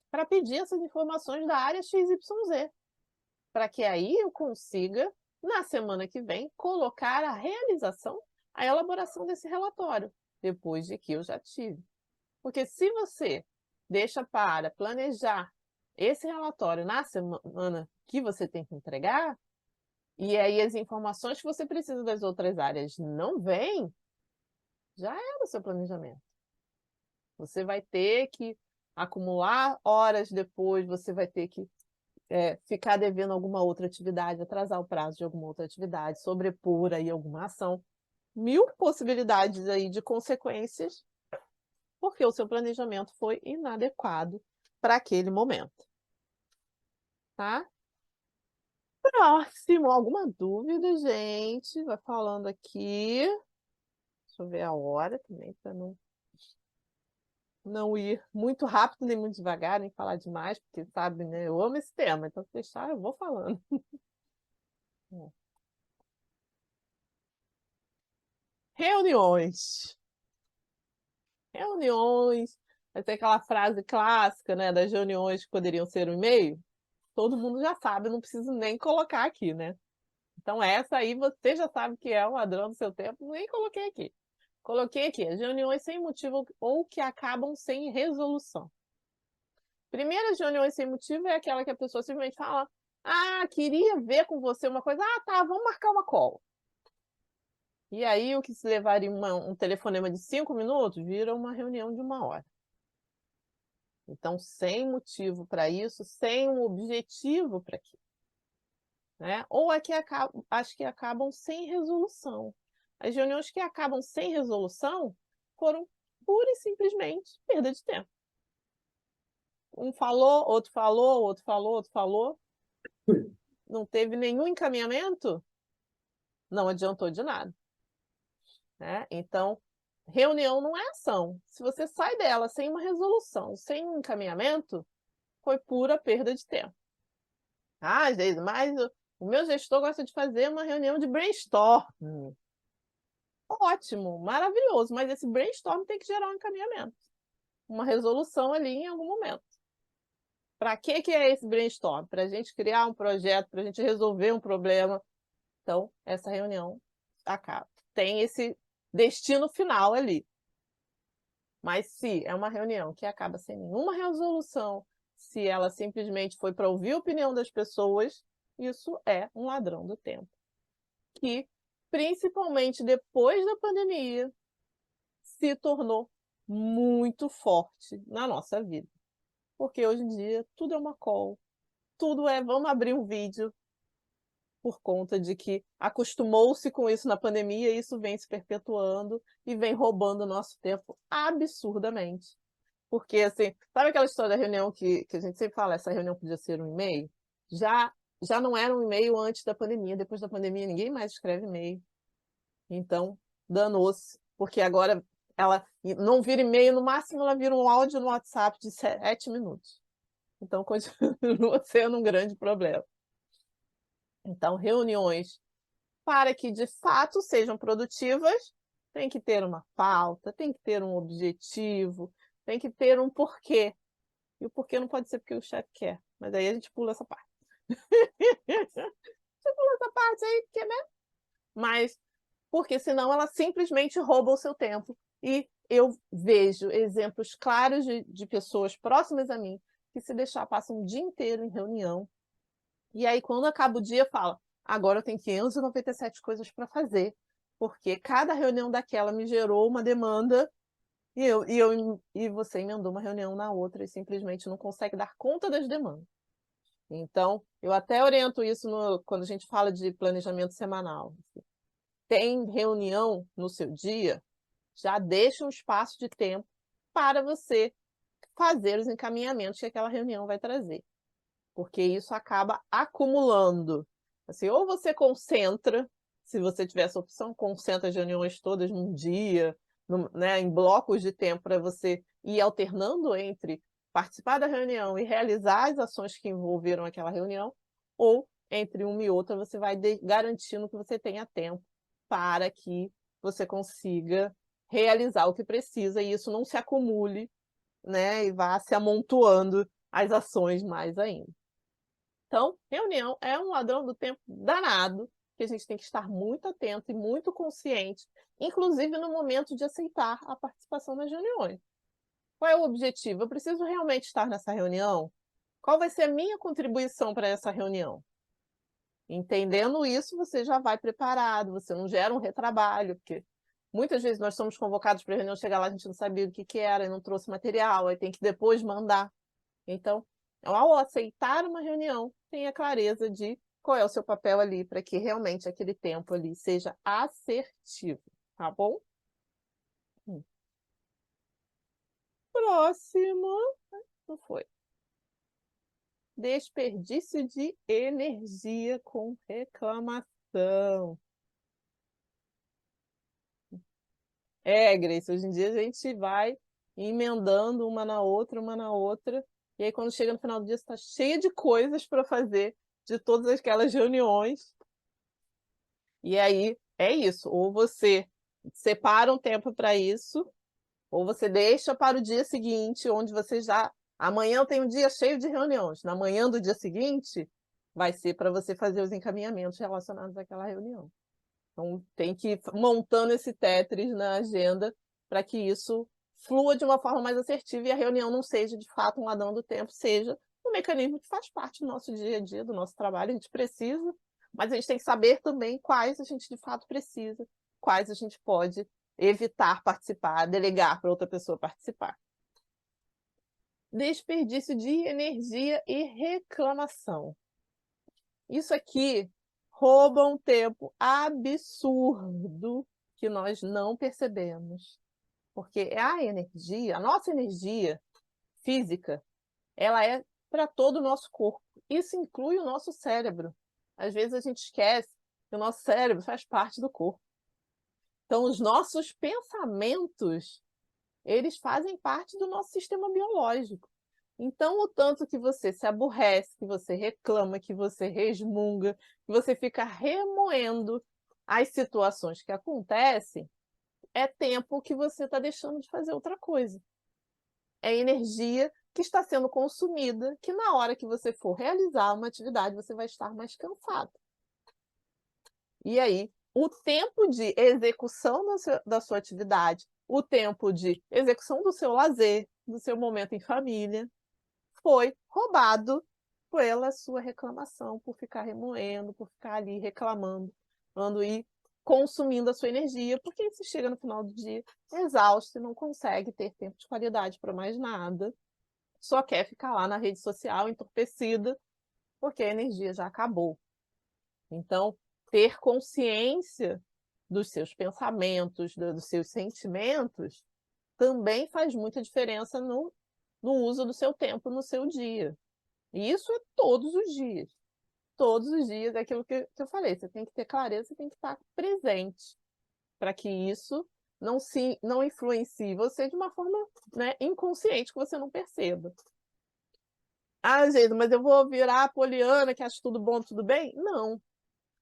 para pedir essas informações da área XYZ, para que aí eu consiga, na semana que vem, colocar a realização, a elaboração desse relatório, depois de que eu já tive. Porque se você deixa para planejar esse relatório na semana que você tem que entregar, e aí as informações que você precisa das outras áreas não vêm, já era o seu planejamento. Você vai ter que acumular horas depois, você vai ter que ficar devendo alguma outra atividade, atrasar o prazo de alguma outra atividade, sobrepor aí alguma ação. 1000 possibilidades aí de consequências porque o seu planejamento foi inadequado para aquele momento, tá? Próximo, alguma dúvida, gente? Vai falando aqui. Deixa eu ver a hora também, para não ir muito rápido nem muito devagar, nem falar demais, porque sabe, né? Eu amo esse tema, então se deixar, eu vou falando. É. Reuniões. Reuniões. Vai ter aquela frase clássica, né, das reuniões que poderiam ser um e-mail. Todo mundo já sabe, eu não preciso nem colocar aqui, né? Então essa aí você já sabe que é o ladrão do seu tempo, nem coloquei aqui. Coloquei aqui, as reuniões sem motivo ou que acabam sem resolução. Primeiras reuniões sem motivo é aquela que a pessoa simplesmente fala: ah, queria ver com você uma coisa. Ah, tá, vamos marcar uma call. E aí o que se levaria um telefonema de 5 minutos vira uma reunião de 1 hora. Então, sem motivo para isso, sem um objetivo para aquilo, né? Ou as que acabam sem resolução. As reuniões que acabam sem resolução foram pura e simplesmente perda de tempo. Um falou, outro falou, outro falou, outro falou. Não teve nenhum encaminhamento, não adiantou de nada, né? Então, reunião não é ação. Se você sai dela sem uma resolução, sem um encaminhamento, foi pura perda de tempo. Ah, Geise, mas o meu gestor gosta de fazer uma reunião de brainstorm. Ótimo, maravilhoso, mas esse brainstorm tem que gerar um encaminhamento, uma resolução ali em algum momento. Para que é esse brainstorm? Para a gente criar um projeto, para a gente resolver um problema. Então, essa reunião acaba. Tem esse destino final ali. Mas se é uma reunião que acaba sem nenhuma resolução, se ela simplesmente foi para ouvir a opinião das pessoas, isso é um ladrão do tempo. Que, principalmente depois da pandemia, se tornou muito forte na nossa vida. Porque hoje em dia tudo é uma call, tudo é vamos abrir um vídeo, por conta de que acostumou-se com isso na pandemia e isso vem se perpetuando e vem roubando o nosso tempo absurdamente. Porque, assim, sabe aquela história da reunião que a gente sempre fala, essa reunião podia ser um e-mail? Já não era um e-mail antes da pandemia, depois da pandemia ninguém mais escreve e-mail. Então, danou-se, porque agora ela não vira e-mail, no máximo ela vira um áudio no WhatsApp de 7 minutos. Então, continua sendo um grande problema. Então, reuniões para que de fato sejam produtivas, tem que ter uma pauta, tem que ter um objetivo, tem que ter um porquê. E o porquê não pode ser porque o chefe quer, mas aí a gente pula essa parte. Você pula essa parte aí, porque, né? Mas porque senão ela simplesmente rouba o seu tempo. E eu vejo exemplos claros de pessoas próximas a mim que se deixar passam um dia inteiro em reunião. E aí, quando acaba o dia, fala: agora eu tenho 597 coisas para fazer, porque cada reunião daquela me gerou uma demanda e você emendou uma reunião na outra e simplesmente não consegue dar conta das demandas. Então, eu até oriento isso quando a gente fala de planejamento semanal. Tem reunião no seu dia, já deixa um espaço de tempo para você fazer os encaminhamentos que aquela reunião vai trazer, porque isso acaba acumulando. Assim, ou você concentra, se você tiver essa opção, concentra as reuniões todas num dia, né, em blocos de tempo para você ir alternando entre participar da reunião e realizar as ações que envolveram aquela reunião, ou entre uma e outra você vai garantindo que você tenha tempo para que você consiga realizar o que precisa e isso não se acumule, né, e vá se amontoando as ações mais ainda. Então, reunião é um ladrão do tempo danado, que a gente tem que estar muito atento e muito consciente, inclusive no momento de aceitar a participação nas reuniões. Qual é o objetivo? Eu preciso realmente estar nessa reunião? Qual vai ser a minha contribuição para essa reunião? Entendendo isso, você já vai preparado, você não gera um retrabalho, porque muitas vezes nós somos convocados para a reunião, chegar lá, a gente não sabia o que era, e não trouxe material, aí tem que depois mandar. Então, ao aceitar uma reunião, tenha clareza de qual é o seu papel ali, para que realmente aquele tempo ali seja assertivo, tá bom? próximo, não foi. Desperdício de energia com reclamação. Grace, hoje em dia a gente vai emendando uma na outra, e aí quando chega no final do dia você está cheia de coisas para fazer, de todas aquelas reuniões. E aí é isso, ou você separa um tempo para isso, ou você deixa para o dia seguinte, onde você já amanhã eu tenho um dia cheio de reuniões, na manhã do dia seguinte vai ser para você fazer os encaminhamentos relacionados àquela reunião. Então tem que ir montando esse Tetris na agenda para que isso flua de uma forma mais assertiva e a reunião não seja de fato um ladrão do tempo, seja um mecanismo que faz parte do nosso dia a dia, do nosso trabalho, a gente precisa, mas a gente tem que saber também quais a gente de fato precisa, quais a gente pode evitar participar, delegar para outra pessoa participar. Desperdício de energia e reclamação. Isso aqui rouba um tempo absurdo que nós não percebemos. Porque a energia, a nossa energia física, ela é para todo o nosso corpo. Isso inclui o nosso cérebro. Às vezes a gente esquece que o nosso cérebro faz parte do corpo. Então, os nossos pensamentos, eles fazem parte do nosso sistema biológico. Então, o tanto que você se aborrece, que você reclama, que você resmunga, que você fica remoendo as situações que acontecem, é tempo que você está deixando de fazer outra coisa. É energia que está sendo consumida, que na hora que você for realizar uma atividade, você vai estar mais cansado. E aí, o tempo de execução da sua atividade, o tempo de execução do seu lazer, do seu momento em família, foi roubado pela sua reclamação, por ficar remoendo, por ficar ali reclamando, e consumindo a sua energia, porque você chega no final do dia exausto e não consegue ter tempo de qualidade para mais nada, só quer ficar lá na rede social entorpecida, porque a energia já acabou. Então, ter consciência dos seus pensamentos, dos seus sentimentos, também faz muita diferença no uso do seu tempo no seu dia. E isso é todos os dias. Todos os dias, é aquilo que eu falei, você tem que ter clareza, você tem que estar presente para que isso não influencie você de uma forma, né, inconsciente, que você não perceba. Ah, gente, mas eu vou virar a poliana que acha tudo bom, tudo bem? Não.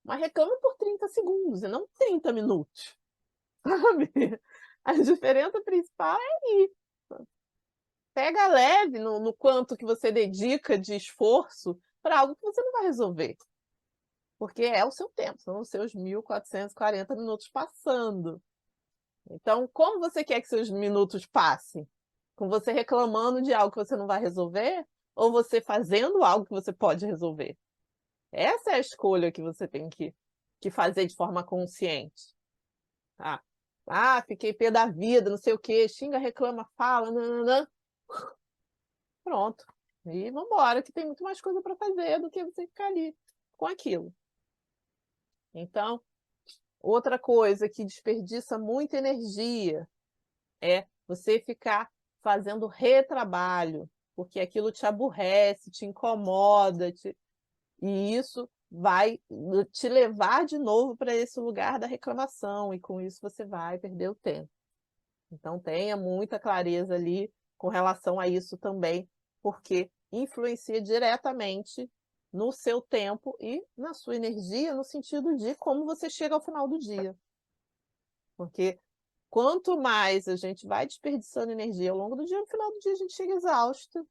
Mas reclama por 30 segundos e não 30 minutos. Sabe? A diferença principal é isso. Pega leve no quanto que você dedica de esforço para algo que você não vai resolver. Porque é o seu tempo, são os seus 1.440 minutos passando. Então, como você quer que seus minutos passem? Com você reclamando de algo que você não vai resolver? Ou você fazendo algo que você pode resolver? Essa é a escolha que você tem que fazer de forma consciente. Fiquei pé da vida, não sei o quê, xinga, reclama, fala, nananã. Pronto. E vamos embora, que tem muito mais coisa para fazer do que você ficar ali com aquilo. Então, outra coisa que desperdiça muita energia é você ficar fazendo retrabalho, porque aquilo te aborrece, te incomoda, e isso vai te levar de novo para esse lugar da reclamação, e com isso você vai perder o tempo. Então, tenha muita clareza ali com relação a isso também, porque influencia diretamente no seu tempo e na sua energia, no sentido de como você chega ao final do dia. Porque quanto mais a gente vai desperdiçando energia ao longo do dia, no final do dia a gente chega exausto,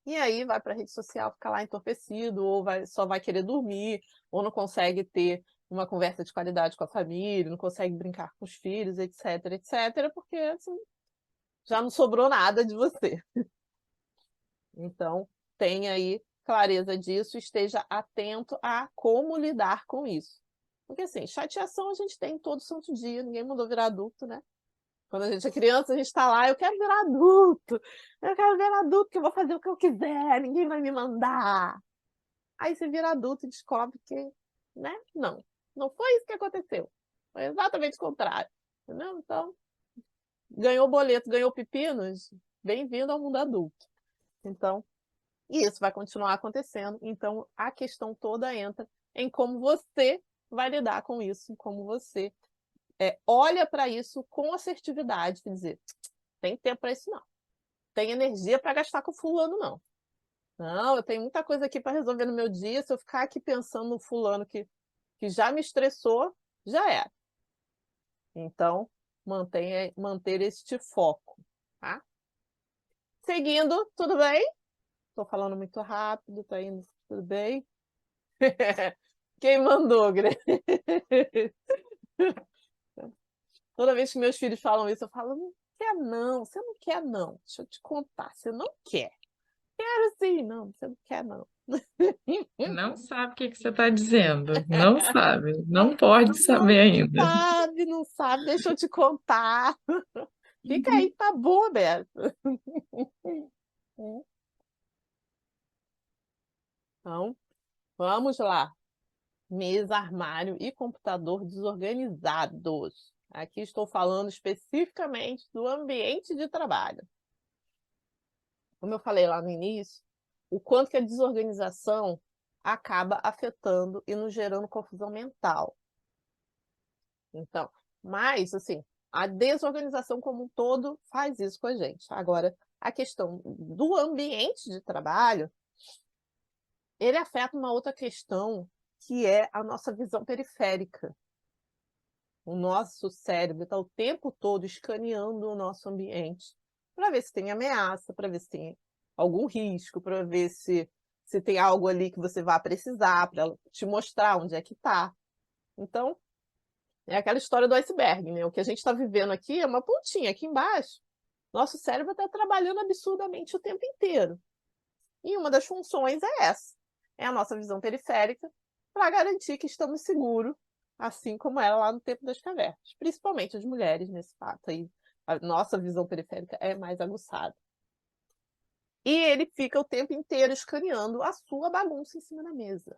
e aí vai para a rede social ficar lá entorpecido, ou só vai querer dormir, ou não consegue ter uma conversa de qualidade com a família, não consegue brincar com os filhos, etc, etc, porque assim, já não sobrou nada de você. Então, tenha aí clareza disso, esteja atento a como lidar com isso. Porque assim, chateação a gente tem todo santo dia, ninguém mandou virar adulto, né? Quando a gente é criança, a gente está lá, eu quero virar adulto, que eu vou fazer o que eu quiser, ninguém vai me mandar. Aí você vira adulto e descobre que, né? Não foi isso que aconteceu. Foi exatamente o contrário. Entendeu? Então, ganhou boleto, ganhou pepinos, bem-vindo ao mundo adulto. Então, isso vai continuar acontecendo. Então, a questão toda entra em como você vai lidar com isso, como você olha para isso com assertividade, quer dizer, tem tempo para isso não. Tem energia para gastar com fulano não. Não, eu tenho muita coisa aqui para resolver no meu dia, se eu ficar aqui pensando no fulano que já me estressou, já era. Então, manter este foco, tá? Seguindo, tudo bem? Estou falando muito rápido, tá indo tudo bem? Quem mandou, Grê? Toda vez que meus filhos falam isso, eu falo: "Não quer não, você não quer não, deixa eu te contar, você não quer". "Quero sim". "Não, você não quer não". Não sabe o que que você está dizendo. Não sabe. Não, Não pode não saber ainda. sabe, não sabe, deixa eu te contar. Fica aí, tá bom, aberto. Então, vamos lá. Mesa, armário e computador desorganizados. Aqui estou falando especificamente do ambiente de trabalho. Como eu falei lá no início, o quanto que a desorganização acaba afetando e nos gerando confusão mental. Então, mas assim, a desorganização como um todo faz isso com a gente. Agora, a questão do ambiente de trabalho, ele afeta uma outra questão, que é a nossa visão periférica. O nosso cérebro está o tempo todo escaneando o nosso ambiente para ver se tem ameaça, para ver se tem algum risco, para ver se tem algo ali que você vai precisar, para te mostrar onde é que está. Então, é aquela história do iceberg, né? O que a gente está vivendo aqui é uma pontinha, aqui embaixo. Nosso cérebro está trabalhando absurdamente o tempo inteiro. E uma das funções é essa, é a nossa visão periférica, para garantir que estamos seguros, assim como era lá no tempo das cavernas. Principalmente as mulheres, nesse fato aí. A nossa visão periférica é mais aguçada. E ele fica o tempo inteiro escaneando a sua bagunça em cima da mesa.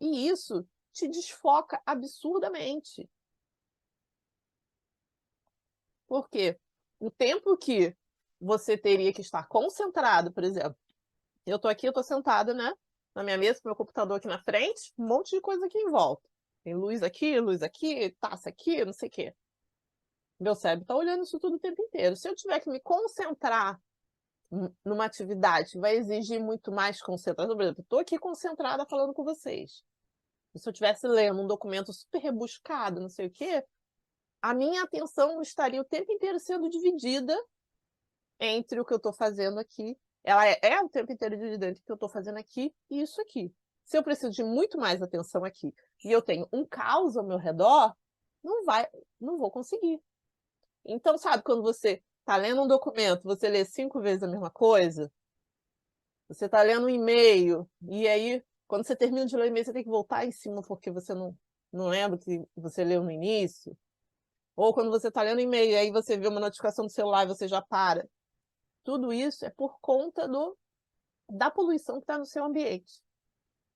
E isso te desfoca absurdamente. Por quê? O tempo que você teria que estar concentrado, por exemplo, eu tô aqui, eu tô sentada, né, na minha mesa com meu computador aqui na frente, um monte de coisa aqui em volta. Tem luz aqui, taça aqui, não sei o quê. Meu cérebro tá olhando isso tudo o tempo inteiro. Se eu tiver que me concentrar numa atividade que vai exigir muito mais concentração, por exemplo, eu tô aqui concentrada falando com vocês. E se eu estivesse lendo um documento super rebuscado, não sei o quê, a minha atenção estaria o tempo inteiro sendo dividida entre o que eu estou fazendo aqui. Ela é o tempo inteiro dividida entre o que eu estou fazendo aqui e isso aqui. Se eu preciso de muito mais atenção aqui e eu tenho um caos ao meu redor, não vou conseguir. Então, sabe, quando você está lendo um documento, você lê 5 vezes a mesma coisa, você está lendo um e-mail, e aí, quando você termina de ler o e-mail, você tem que voltar em cima porque você não lembra o que você leu no início. Ou quando você está lendo e-mail, e aí você vê uma notificação do celular e você já para. Tudo isso é por conta da poluição que está no seu ambiente.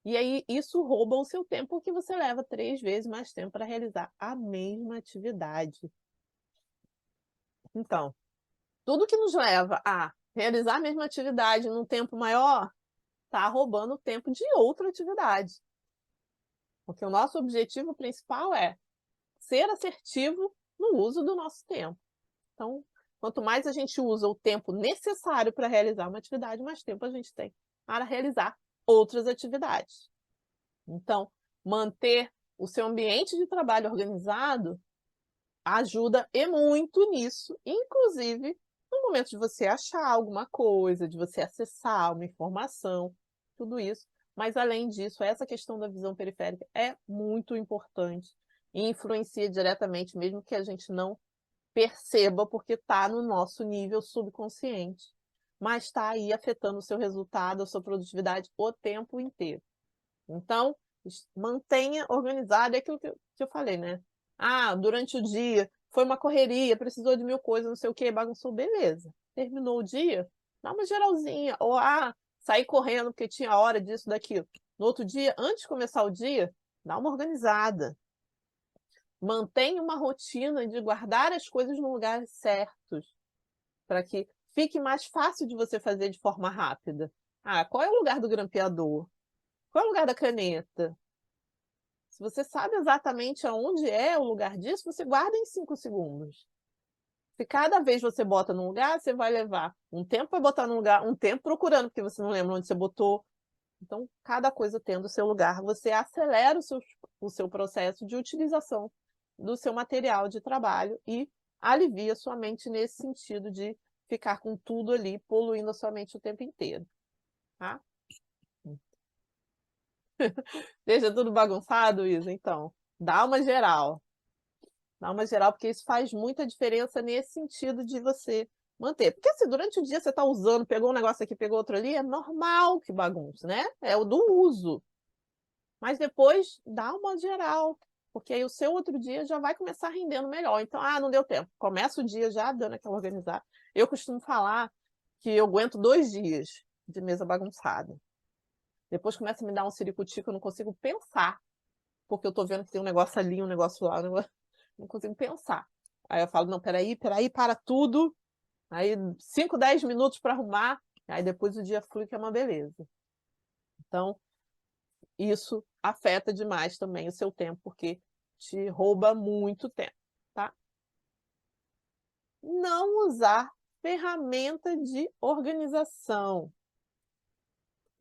E aí isso rouba o seu tempo, porque você leva 3 vezes mais tempo para realizar a mesma atividade. Então, tudo que nos leva a realizar a mesma atividade num tempo maior, está roubando o tempo de outra atividade. Porque o nosso objetivo principal é ser assertivo no uso do nosso tempo. Então, quanto mais a gente usa o tempo necessário para realizar uma atividade, mais tempo a gente tem para realizar outras atividades. Então, manter o seu ambiente de trabalho organizado ajuda e muito nisso, inclusive no momento de você achar alguma coisa, de você acessar uma informação, tudo isso. Mas, além disso, essa questão da visão periférica é muito importante e influencia diretamente, mesmo que a gente não perceba, porque está no nosso nível subconsciente, mas está aí afetando o seu resultado, a sua produtividade o tempo inteiro. Então, mantenha organizado, é aquilo que eu falei, né? Ah, durante o dia foi uma correria, precisou de 1000 coisas, não sei o quê, bagunçou, beleza. Terminou o dia, dá uma geralzinha. Ou, sair correndo porque tinha hora disso, daquilo. No outro dia, antes de começar o dia, dá uma organizada. Mantenha uma rotina de guardar as coisas no lugares certos. para que fique mais fácil de você fazer de forma rápida. Ah, qual é o lugar do grampeador? Qual é o lugar da caneta? Se você sabe exatamente aonde é o lugar disso, você guarda em 5 segundos. Se cada vez você bota num lugar, você vai levar um tempo para botar num lugar, um tempo procurando, porque você não lembra onde você botou. Então, cada coisa tendo o seu lugar, você acelera o seu processo de utilização do seu material de trabalho e alivia sua mente nesse sentido de ficar com tudo ali poluindo a sua mente o tempo inteiro, tá? Deixa tudo bagunçado, Isa? Então, dá uma geral. Dá uma geral, porque isso faz muita diferença nesse sentido de você manter. Porque se durante o dia você está usando, pegou um negócio aqui, pegou outro ali, é normal que bagunce, né? É o do uso. Mas depois dá uma geral, porque aí o seu outro dia já vai começar rendendo melhor. Então, não deu tempo. Começa o dia já dando aquela organizada. Eu costumo falar que eu aguento 2 dias de mesa bagunçada. Depois começa a me dar um ciricutico, eu não consigo pensar, porque eu tô vendo que tem um negócio ali, um negócio lá, não consigo pensar. Aí eu falo, não, peraí, para tudo. Aí 5, 10 minutos para arrumar, aí depois o dia flui, que é uma beleza. Então, isso afeta demais também o seu tempo, porque te rouba muito tempo, tá? Não usar ferramenta de organização.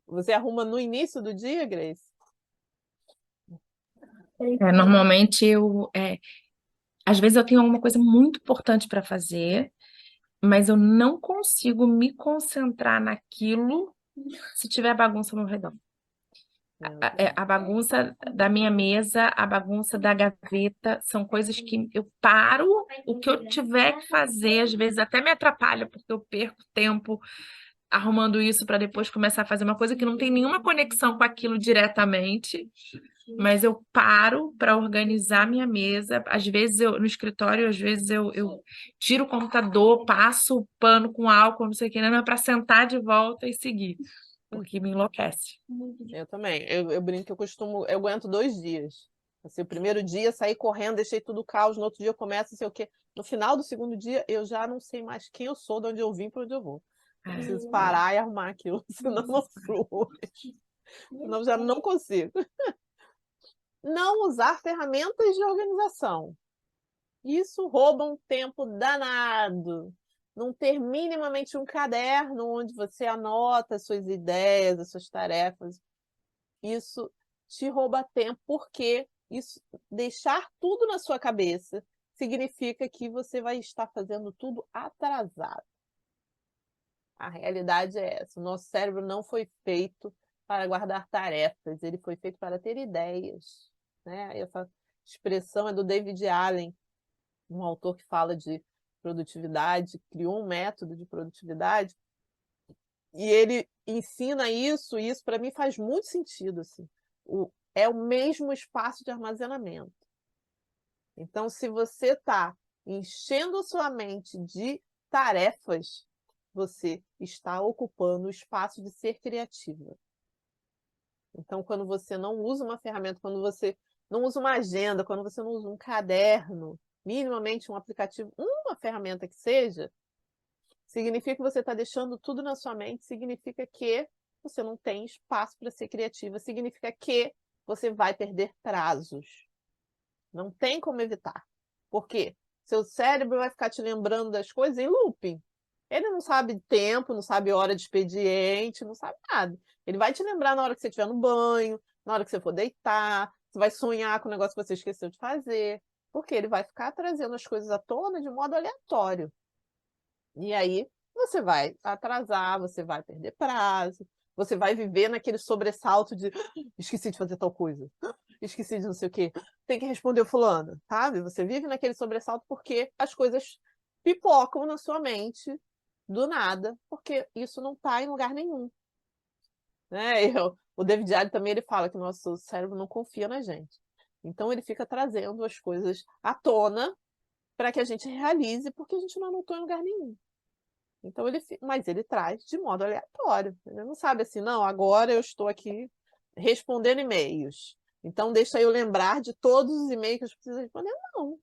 Você arruma no início do dia, Grace? Normalmente às vezes eu tenho alguma coisa muito importante para fazer, mas eu não consigo me concentrar naquilo se tiver bagunça ao meu redor. A bagunça da minha mesa, a bagunça da gaveta, são coisas que eu paro, o que eu tiver que fazer, às vezes até me atrapalha, porque eu perco tempo arrumando isso para depois começar a fazer uma coisa que não tem nenhuma conexão com aquilo diretamente, mas eu paro para organizar minha mesa. Às vezes no escritório, às vezes eu tiro o computador, passo o pano com álcool, não sei o que, para sentar de volta e seguir, porque me enlouquece. Eu também. Eu brinco que eu aguento 2 dias. Assim, o primeiro dia saí correndo, deixei tudo caos, no outro dia eu começo, não sei o quê. No final do segundo dia, eu já não sei mais quem eu sou, de onde eu vim, para onde eu vou. Eu preciso parar e arrumar aquilo, senão não flui. Senão já não consigo. Não usar ferramentas de organização. Isso rouba um tempo danado. Não ter minimamente um caderno onde você anota as suas ideias, as suas tarefas. Isso te rouba tempo, porque isso, deixar tudo na sua cabeça significa que você vai estar fazendo tudo atrasado. A realidade é essa. O nosso cérebro não foi feito para guardar tarefas, ele foi feito para ter ideias, né? Essa expressão é do David Allen, um autor que fala de produtividade, criou um método de produtividade, e ele ensina isso, e isso para mim faz muito sentido, assim. É o mesmo espaço de armazenamento. Então, se você está enchendo a sua mente de tarefas, você está ocupando o espaço de ser criativa. Então, quando você não usa uma ferramenta, quando você não usa uma agenda, quando você não usa um caderno, minimamente um aplicativo, uma ferramenta que seja, significa que você está deixando tudo na sua mente, significa que você não tem espaço para ser criativa, significa que você vai perder prazos. Não tem como evitar. Por quê? Seu cérebro vai ficar te lembrando das coisas em looping. Ele não sabe tempo, não sabe hora de expediente, não sabe nada. Ele vai te lembrar na hora que você estiver no banho, na hora que você for deitar, você vai sonhar com o negócio que você esqueceu de fazer, porque ele vai ficar trazendo as coisas à tona de modo aleatório. E aí você vai atrasar, você vai perder prazo, você vai viver naquele sobressalto de esqueci de fazer tal coisa, esqueci de não sei o quê, tem que responder o fulano, sabe? Você vive naquele sobressalto porque as coisas pipocam na sua mente do nada, porque isso não está em lugar nenhum. Né? O David Allen também ele fala que o nosso cérebro não confia na gente. Então ele fica trazendo as coisas à tona para que a gente realize, porque a gente não anotou em lugar nenhum. Então mas ele traz de modo aleatório. Ele não sabe assim, não, agora eu estou aqui respondendo e-mails. Então deixa eu lembrar de todos os e-mails que eu preciso responder. Não.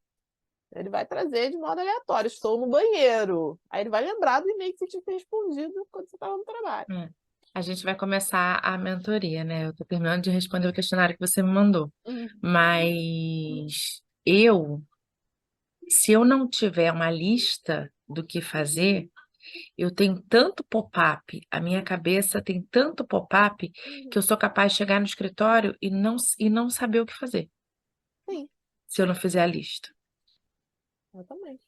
Ele vai trazer de modo aleatório, estou no banheiro. Aí ele vai lembrar do e-mail que você tinha respondido quando você estava no trabalho. É. A gente vai começar a mentoria, né? Eu tô terminando de responder o questionário que você me mandou. Uhum. Mas se eu não tiver uma lista do que fazer, eu tenho tanto pop-up, a minha cabeça tem tanto pop-up que eu Uhum. sou capaz de chegar no escritório e não saber o que fazer, Sim, se eu não fizer a lista. exatamente.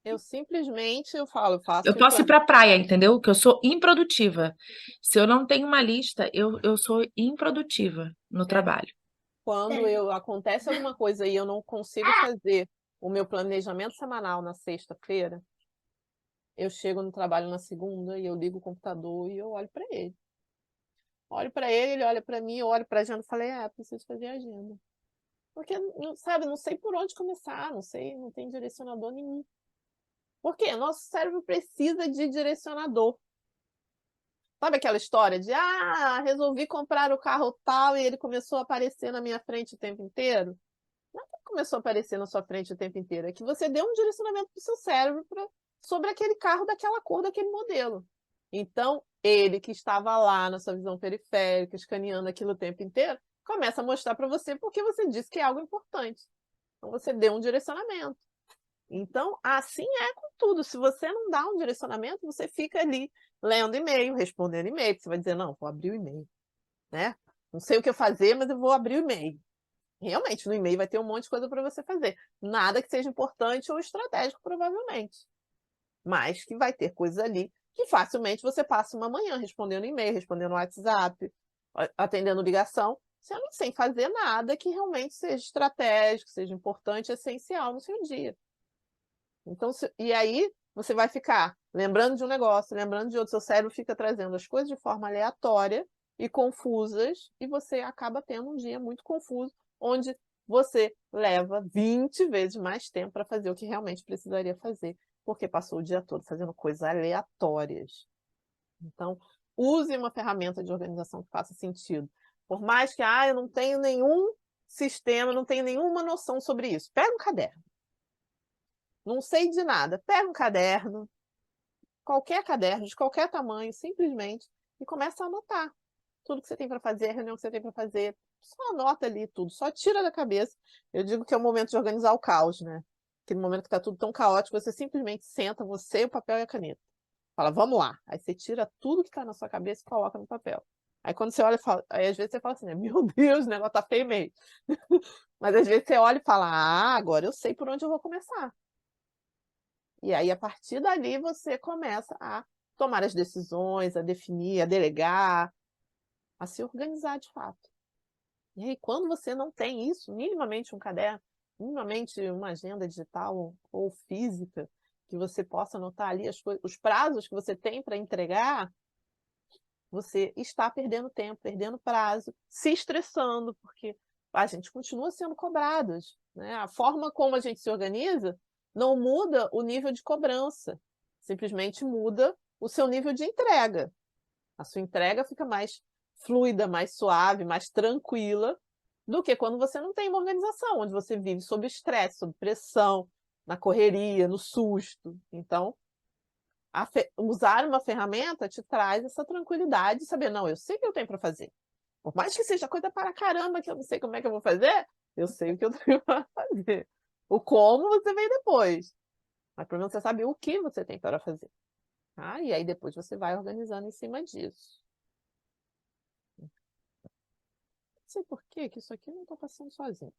Eu simplesmente, eu Eu faço o posso ir plano. para a praia, entendeu? Que eu sou improdutiva. Se eu não tenho uma lista, eu sou improdutiva no É, trabalho. quando acontece alguma coisa e eu não consigo fazer o meu planejamento semanal na sexta-feira, eu chego no trabalho na segunda e eu ligo o computador e eu olho para ele. Olho para ele, ele olha para mim, eu olho para a agenda e falei, preciso fazer a agenda. Porque, não, sabe, não sei por onde começar, não sei, não tem direcionador nenhum. Por quê? Nosso cérebro precisa de direcionador. Sabe aquela história de, resolvi comprar o carro tal e ele começou a aparecer na minha frente o tempo inteiro? Não é que ele começou a aparecer na sua frente o tempo inteiro, é que você deu um direcionamento para o seu cérebro sobre aquele carro daquela cor, daquele modelo. Então, ele que estava lá na sua visão periférica, escaneando aquilo o tempo inteiro, começa a mostrar para você porque você disse que é algo importante. Então, você deu um direcionamento. Então, assim é com tudo. Se você não dá um direcionamento, você fica ali lendo e-mail, respondendo e-mail, você vai dizer, não, vou abrir o e-mail, né? Não sei o que eu fazer, mas eu vou abrir o e-mail. Realmente, no e-mail vai ter um monte de coisa para você fazer. Nada que seja importante ou estratégico, provavelmente. Mas que vai ter coisas ali que facilmente você passa uma manhã respondendo e-mail, respondendo WhatsApp, atendendo ligação, sem fazer nada que realmente seja estratégico, seja importante, essencial no seu dia. Então, e aí você vai ficar lembrando de um negócio, lembrando de outro, seu cérebro fica trazendo as coisas de forma aleatória e confusas, e você acaba tendo um dia muito confuso, onde você leva 20 vezes mais tempo para fazer o que realmente precisaria fazer, porque passou o dia todo fazendo coisas aleatórias. Então, use uma ferramenta de organização que faça sentido. Por mais que eu não tenho nenhum sistema, não tenho nenhuma noção sobre isso. Pega um caderno. Não sei de nada. Pega um caderno, qualquer caderno, de qualquer tamanho, simplesmente, e começa a anotar tudo que você tem para fazer, a reunião que você tem para fazer. Só anota ali tudo, só tira da cabeça. Eu digo que é o momento de organizar o caos, né? Aquele momento que está tudo tão caótico, você simplesmente senta, você, o papel e a caneta. Fala, vamos lá. Aí você tira tudo que está na sua cabeça e coloca no papel. Aí quando você olha, aí às vezes você fala assim, né? Meu Deus, o negócio tá feio mesmo. Mas às vezes você olha e fala, agora eu sei por onde eu vou começar. E aí, a partir dali, você começa a tomar as decisões, a definir, a delegar, a se organizar de fato. E aí, quando você não tem isso, minimamente um caderno, minimamente uma agenda digital ou física, que você possa anotar ali os prazos que você tem para entregar, você está perdendo tempo, perdendo prazo, se estressando, porque a gente continua sendo cobrados, né? A forma como a gente se organiza não muda o nível de cobrança, simplesmente muda o seu nível de entrega. A sua entrega fica mais fluida, mais suave, mais tranquila do que quando você não tem uma organização, onde você vive sob estresse, sob pressão, na correria, no susto. Então, usar uma ferramenta te traz essa tranquilidade de saber, não, eu sei o que eu tenho para fazer. Por mais que seja coisa para caramba, que eu não sei como é que eu vou fazer, eu sei o que eu tenho para fazer. O como você vem depois. Mas pelo menos você sabe o que você tem para fazer. E aí depois você vai organizando em cima disso. Não sei por que isso aqui não está passando sozinho.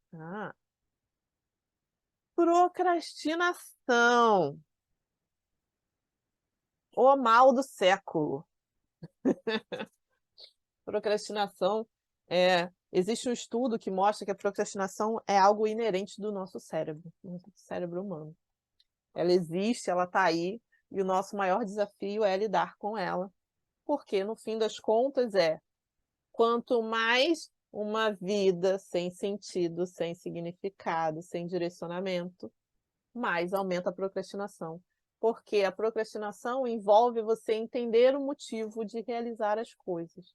Procrastinação. O mal do século. Procrastinação existe um estudo que mostra que a procrastinação é algo inerente do nosso cérebro humano. Ela existe, ela está aí, e o nosso maior desafio é lidar com ela, porque no fim das contas quanto mais uma vida sem sentido, sem significado, sem direcionamento, mais aumenta a procrastinação. Porque a procrastinação envolve você entender o motivo de realizar as coisas.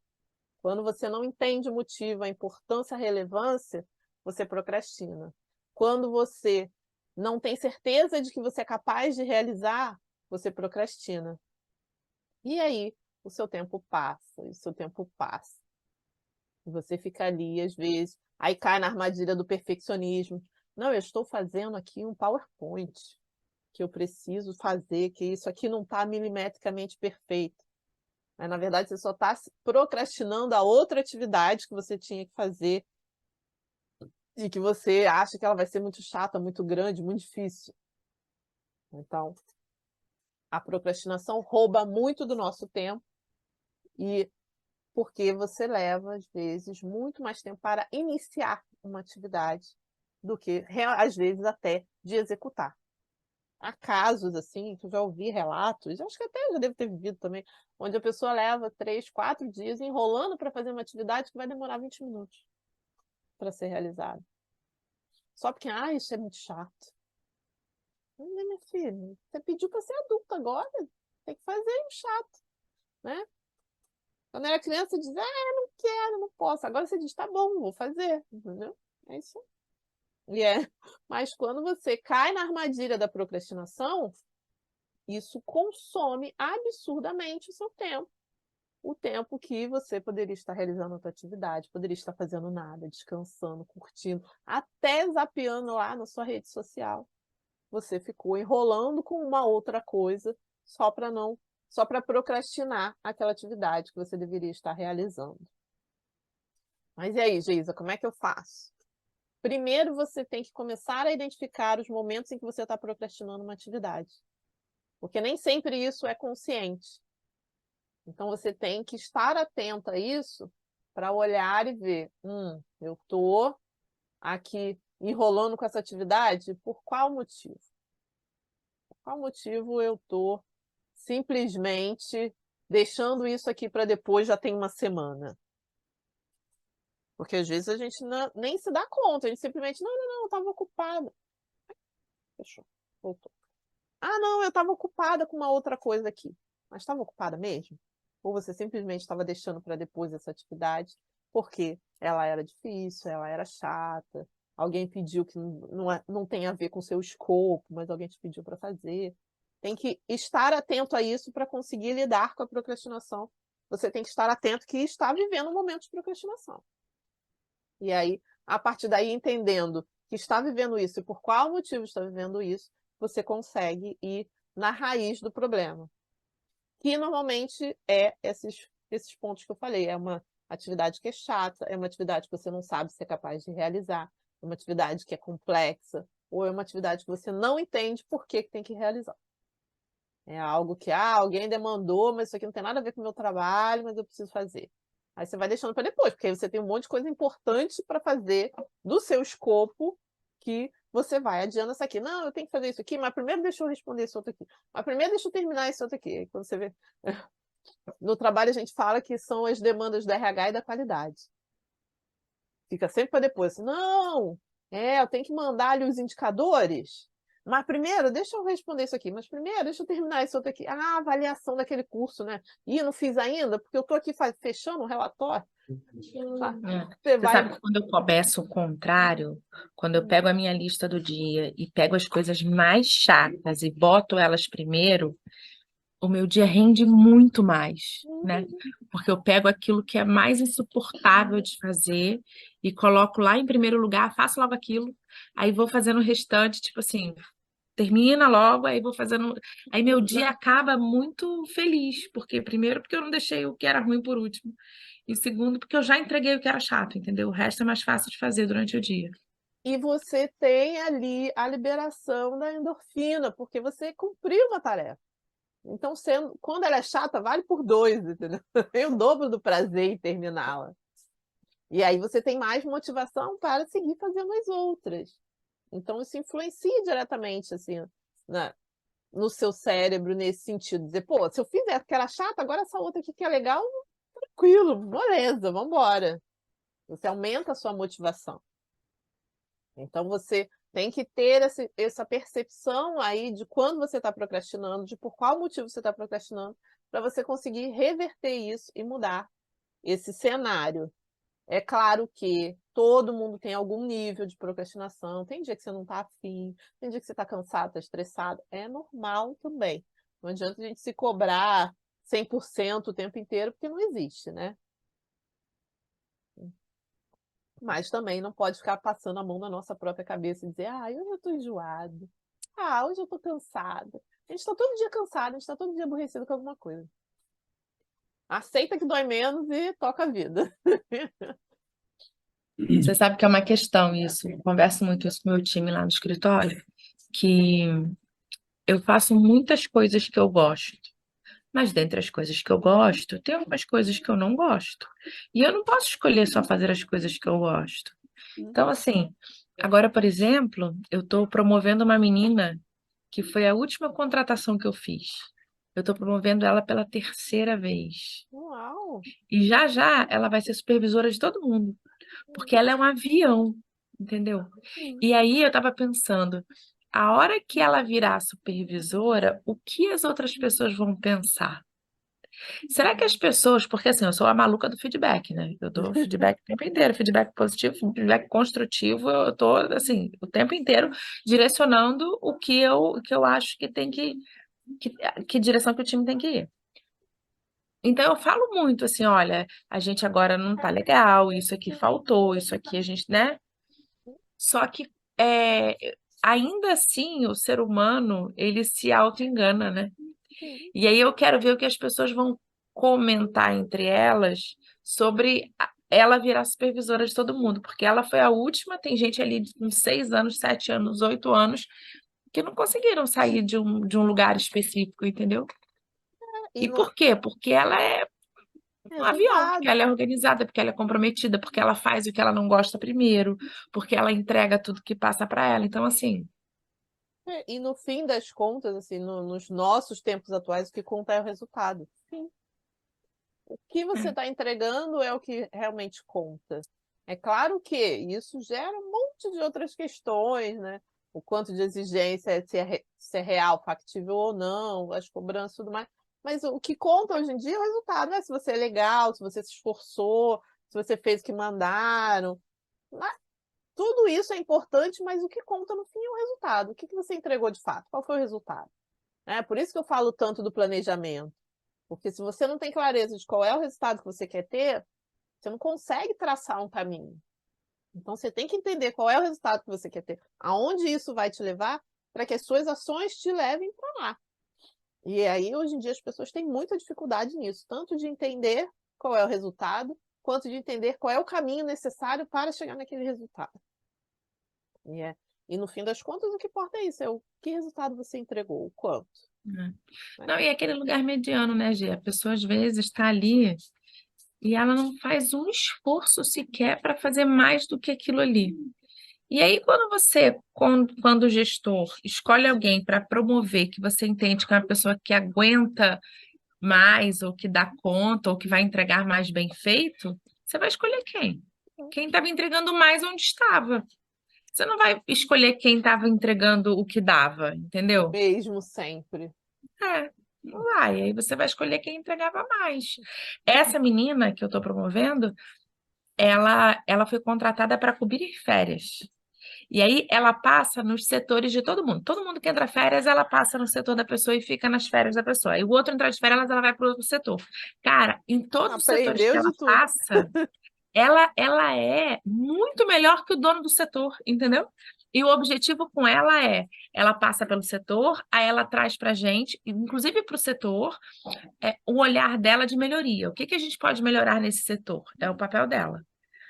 Quando você não entende o motivo, a importância, a relevância, você procrastina. Quando você não tem certeza de que você é capaz de realizar, você procrastina. E aí, o seu tempo passa, e o seu tempo passa. E você fica ali, às vezes, aí cai na armadilha do perfeccionismo. Não, eu estou fazendo aqui um PowerPoint, que eu preciso fazer, que isso aqui não está milimetricamente perfeito. Mas, na verdade, você só está procrastinando a outra atividade que você tinha que fazer e que você acha que ela vai ser muito chata, muito grande, muito difícil. Então, a procrastinação rouba muito do nosso tempo e porque você leva, às vezes, muito mais tempo para iniciar uma atividade do que, às vezes, até de executar. Há casos, assim, que eu já ouvi relatos, acho que até já devo ter vivido também, onde a pessoa leva 3, 4 dias enrolando para fazer uma atividade que vai demorar 20 minutos para ser realizada. Só porque, isso é muito chato. Não, minha filha, você pediu para ser adulta agora, tem que fazer o chato, né? Quando era criança, você diz, não quero, não posso. Agora você diz, tá bom, vou fazer, entendeu? É isso. Mas quando você cai na armadilha da procrastinação, isso consome absurdamente o seu tempo. O tempo que você poderia estar realizando outra atividade, poderia estar fazendo nada, descansando, curtindo, até zapeando lá na sua rede social. Você ficou enrolando com uma outra coisa só para procrastinar aquela atividade que você deveria estar realizando. Mas e aí, Geisa, como é que eu faço? Primeiro, você tem que começar a identificar os momentos em que você está procrastinando uma atividade. Porque nem sempre isso é consciente. Então, você tem que estar atento a isso para olhar e ver, eu estou aqui enrolando com essa atividade, por qual motivo? Por qual motivo eu estou simplesmente deixando isso aqui para depois, já tem uma semana? Porque às vezes a gente nem se dá conta, a gente simplesmente, não, eu estava ocupada. Fechou, voltou. Não, eu estava ocupada com uma outra coisa aqui. Mas estava ocupada mesmo? Ou você simplesmente estava deixando para depois essa atividade porque ela era difícil, ela era chata, alguém pediu que não tem a ver com o seu escopo, mas alguém te pediu para fazer. Tem que estar atento a isso para conseguir lidar com a procrastinação. Você tem que estar atento que está vivendo um momento de procrastinação. E aí, a partir daí, entendendo que está vivendo isso e por qual motivo está vivendo isso, você consegue ir na raiz do problema. Que normalmente é esses pontos que eu falei. É uma atividade que é chata, é uma atividade que você não sabe se é capaz de realizar, é uma atividade que é complexa, ou é uma atividade que você não entende por que tem que realizar. É algo que, alguém demandou, mas isso aqui não tem nada a ver com o meu trabalho, mas eu preciso fazer. Aí você vai deixando para depois, porque aí você tem um monte de coisa importante para fazer do seu escopo que você vai adiando essa aqui. Não, eu tenho que fazer isso aqui, mas primeiro deixa eu responder isso outro aqui. Mas primeiro deixa eu terminar isso outro aqui. Aí quando você vê... No trabalho a gente fala que são as demandas do RH e da qualidade. Fica sempre para depois. Não, eu tenho que mandar ali os indicadores. Mas primeiro, deixa eu responder isso aqui. Mas primeiro, deixa eu terminar isso outro aqui. Avaliação daquele curso, né? Não fiz ainda, porque eu estou aqui fechando um relatório. Você sabe que quando eu começo o contrário, quando eu pego a minha lista do dia e pego as coisas mais chatas e boto elas primeiro, o meu dia rende muito mais, né? Porque eu pego aquilo que é mais insuportável de fazer e coloco lá em primeiro lugar, faço logo aquilo, aí vou fazendo o restante, tipo assim, termina logo, aí vou fazendo. Aí meu dia acaba muito feliz, porque primeiro porque eu não deixei o que era ruim por último, e segundo porque eu já entreguei o que era chato, entendeu? O resto é mais fácil de fazer durante o dia. E você tem ali a liberação da endorfina, porque você cumpriu uma tarefa. Então, quando ela é chata, vale por 2, entendeu? Tem o dobro do prazer em terminá-la. E aí você tem mais motivação para seguir fazendo as outras. Então, isso influencia diretamente, assim, no seu cérebro, nesse sentido. Dizer, pô, se eu fizer aquela chata, agora essa outra aqui que é legal, tranquilo, beleza, vamos embora. Você aumenta a sua motivação. Então, você tem que ter essa percepção aí de quando você está procrastinando, de por qual motivo você está procrastinando, para você conseguir reverter isso e mudar esse cenário. É claro que Todo mundo tem algum nível de procrastinação, tem dia que você não está afim, tem dia que você está cansado, está estressado, é normal também. Não adianta a gente se cobrar 100% o tempo inteiro, porque não existe, né? Mas também não pode ficar passando a mão na nossa própria cabeça e dizer: hoje eu estou enjoado. Hoje eu estou cansada. A gente está todo dia cansado, a gente está todo dia aborrecido com alguma coisa. Aceita que dói menos e toca a vida. Você sabe que é uma questão isso. Eu converso muito isso com o meu time lá no escritório, que eu faço muitas coisas que eu gosto. Mas dentre as coisas que eu gosto, tem algumas coisas que eu não gosto. E eu não posso escolher só fazer as coisas que eu gosto. Então, assim, agora, por exemplo, eu estou promovendo uma menina que foi a última contratação que eu fiz. Eu estou promovendo ela pela terceira vez. Uau! E já já ela vai ser supervisora de todo mundo, porque ela é um avião, entendeu? E aí eu estava pensando, a hora que ela virar supervisora, o que as outras pessoas vão pensar? Será que as pessoas, porque assim, eu sou a maluca do feedback, né? Eu dou feedback o tempo inteiro, feedback positivo, feedback construtivo, eu tô assim, o tempo inteiro direcionando o que eu acho que tem que direção que o time tem que ir. Então eu falo muito assim, olha, a gente agora não tá legal, isso aqui faltou, isso aqui a gente, né? Só que é, ainda assim o ser humano, ele se auto-engana, né? E aí eu quero ver o que as pessoas vão comentar entre elas sobre ela virar supervisora de todo mundo, porque ela foi a última, tem gente ali com 6 anos, 7 anos, 8 anos, que não conseguiram sair de um lugar específico, entendeu? E E no por quê? Porque ela é um avião, porque resultado. ela é organizada, porque ela é comprometida, porque ela faz o que ela não gosta primeiro, porque ela entrega tudo que passa para ela. Então, assim, E no fim das contas, assim, nos nossos tempos atuais, o que conta é o resultado. Sim. O que você é, está entregando é o que realmente conta. É claro que isso gera um monte de outras questões, né? O quanto de exigência é se é real, factível ou não, as cobranças e tudo mais. Mas o que conta hoje em dia é o resultado, né? Se você é legal, se você se esforçou, se você fez o que mandaram. Tudo isso é importante, mas o que conta no fim é o resultado. O que você entregou de fato? Qual foi o resultado? É por isso que eu falo tanto do planejamento. Porque se você não tem clareza de qual é o resultado que você quer ter, você não consegue traçar um caminho. Então você tem que entender qual é o resultado que você quer ter, aonde isso vai te levar, para que as suas ações te levem para lá. E aí, hoje em dia, as pessoas têm muita dificuldade nisso, tanto de entender qual é o resultado, quanto de entender qual é o caminho necessário para chegar naquele resultado. E, e no fim das contas, o que importa é isso, é o que resultado você entregou, o quanto. né? Né? Não, e aquele lugar mediano, né, Gê? A pessoa às vezes está ali e ela não faz um esforço sequer para fazer mais do que aquilo ali. E aí, quando o gestor escolhe alguém para promover, que você entende que é uma pessoa que aguenta mais, ou que dá conta, ou que vai entregar mais bem feito, você vai escolher quem? Quem estava entregando mais onde estava. Você não vai escolher quem estava entregando o que dava, O entendeu? mesmo sempre. É, não vai. Aí você vai escolher quem entregava mais. Essa menina que eu estou promovendo, ela foi contratada para cobrir férias. E aí ela passa nos setores de todo mundo. Todo mundo que entra férias, ela passa no setor da pessoa e fica nas férias da pessoa. Aí o outro entra de férias, ela vai para o outro setor. Cara, em todos os setores que Aprendeu ela de tudo. passa, ela é muito melhor que o dono do setor, entendeu? E o objetivo com ela passa pelo setor, aí ela traz para a gente, inclusive para o setor, o olhar dela de melhoria. O que que a gente pode melhorar nesse setor? É o papel dela.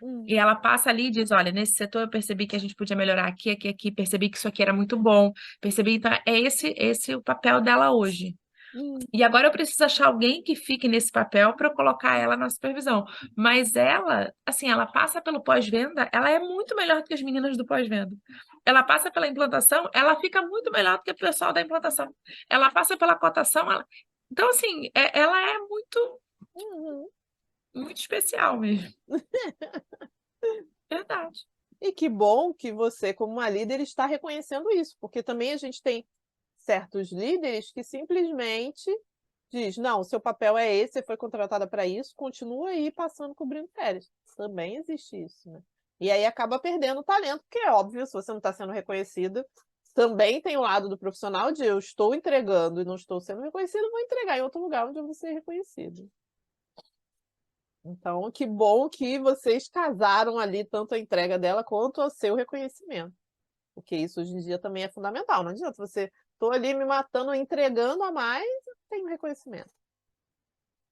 E Hum, ela passa ali e diz: olha, nesse setor eu percebi que a gente podia melhorar aqui, aqui, aqui, percebi que isso aqui era muito bom, percebi, então é esse o papel dela hoje. hum. E agora eu preciso achar alguém que fique nesse papel para eu colocar ela na supervisão. Mas ela, assim, ela passa pelo pós-venda, ela é muito melhor do que as meninas do pós-venda. Ela passa pela implantação, ela fica muito melhor do que o pessoal da implantação. Ela passa pela cotação, então, assim, ela é muito, Uhum. muito especial mesmo. Verdade. E que bom que você, como uma líder, está reconhecendo isso, porque também a gente tem certos líderes que simplesmente diz, não, o seu papel é esse, você foi contratada para isso, continua aí passando cobrindo férias. Também existe isso, né? E aí acaba perdendo o talento, porque é óbvio, se você não está sendo reconhecido, também tem o lado do profissional de eu estou entregando e não estou sendo reconhecido, vou entregar em outro lugar onde eu vou ser reconhecido. Então, que bom que vocês casaram ali tanto a entrega dela quanto o seu reconhecimento. Porque isso hoje em dia também é fundamental. Não adianta você, estou ali me matando, entregando a mais, eu tenho reconhecimento.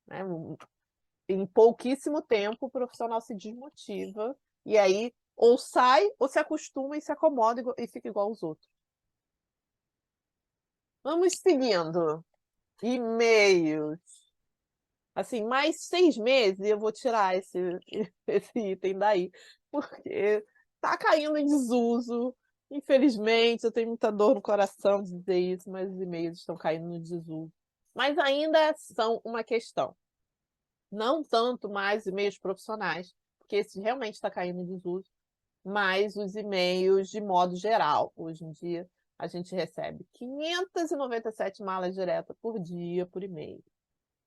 Né? Em pouquíssimo tempo, o profissional se desmotiva e aí ou sai ou se acostuma e se acomoda e fica igual aos outros. Vamos seguindo. E-mails. Assim, mais 6 meses eu vou tirar esse item daí, porque tá caindo em desuso. Infelizmente, eu tenho muita dor no coração de dizer isso, mas os e-mails estão caindo no desuso. Mas ainda são uma questão. Não tanto mais e-mails profissionais, porque esse realmente está caindo em desuso, mas os e-mails de modo geral. Hoje em dia, a gente recebe 597 malas diretas por dia por e-mail.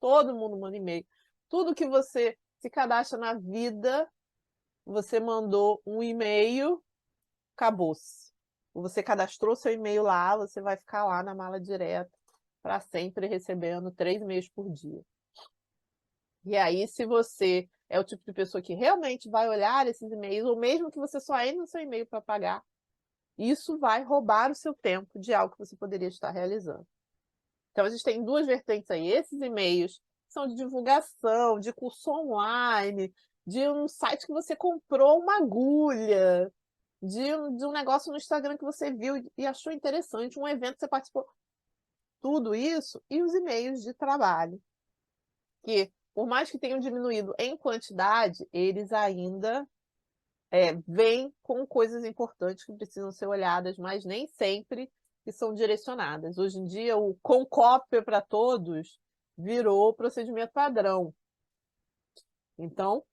Todo mundo manda e-mail. Tudo que você se cadastra na vida, você mandou um e-mail, acabou-se. Você cadastrou seu e-mail lá, você vai ficar lá na mala direta para sempre recebendo 3 e-mails por dia. E aí, se você é o tipo de pessoa que realmente vai olhar esses e-mails, ou mesmo que você só entre no seu e-mail para pagar, isso vai roubar o seu tempo de algo que você poderia estar realizando. Então, a gente tem 2 vertentes aí. Esses e-mails são de divulgação, de curso online, de um site que você comprou uma agulha, de um negócio no Instagram que você viu e achou interessante, um evento que você participou. Tudo isso e os e-mails de trabalho, que por mais que tenham diminuído em quantidade, eles ainda vêm com coisas importantes que precisam ser olhadas, mas nem sempre que são direcionadas. Hoje em dia, o com cópia para todos virou procedimento padrão. Então,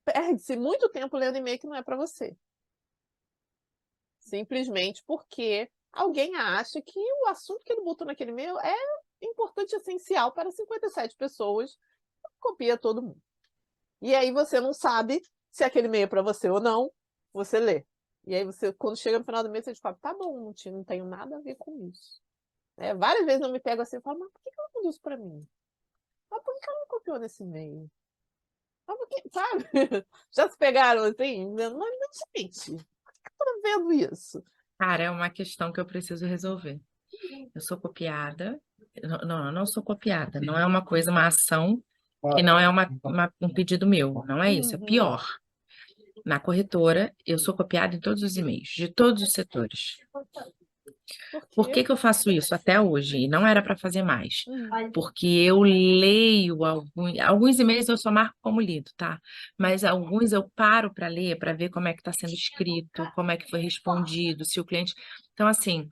perde-se muito tempo lendo e-mail que não é para você. Simplesmente porque alguém acha que o assunto que ele botou naquele e-mail é importante e essencial para 57 pessoas, copia todo mundo. E aí você não sabe se aquele e-mail é para você ou não, você lê. E aí você, quando chega no final do mês, você fala, tá bom, não tenho nada a ver com isso. Várias vezes eu me pego assim e falo, mas por que ela mandou isso para mim? Mas por que ela não copiou nesse e-mail? Mas por que, sabe? Já se pegaram assim? Mas, gente, por que eu tô vendo isso? Cara, é uma questão que eu preciso resolver. Eu sou copiada. Não, eu não sou copiada. Não é uma coisa, uma ação que não é um pedido meu. Não é isso. É Uhum. pior. Na corretora, eu sou copiada em todos os e-mails, de todos os setores. Por Por quê? que que eu faço isso até hoje? E não era para fazer mais. Uhum. Porque eu leio alguns e-mails eu só marco como lido, tá? Mas alguns eu paro para ler, para ver como é que está sendo escrito, como é que foi respondido, se o cliente. Então, assim,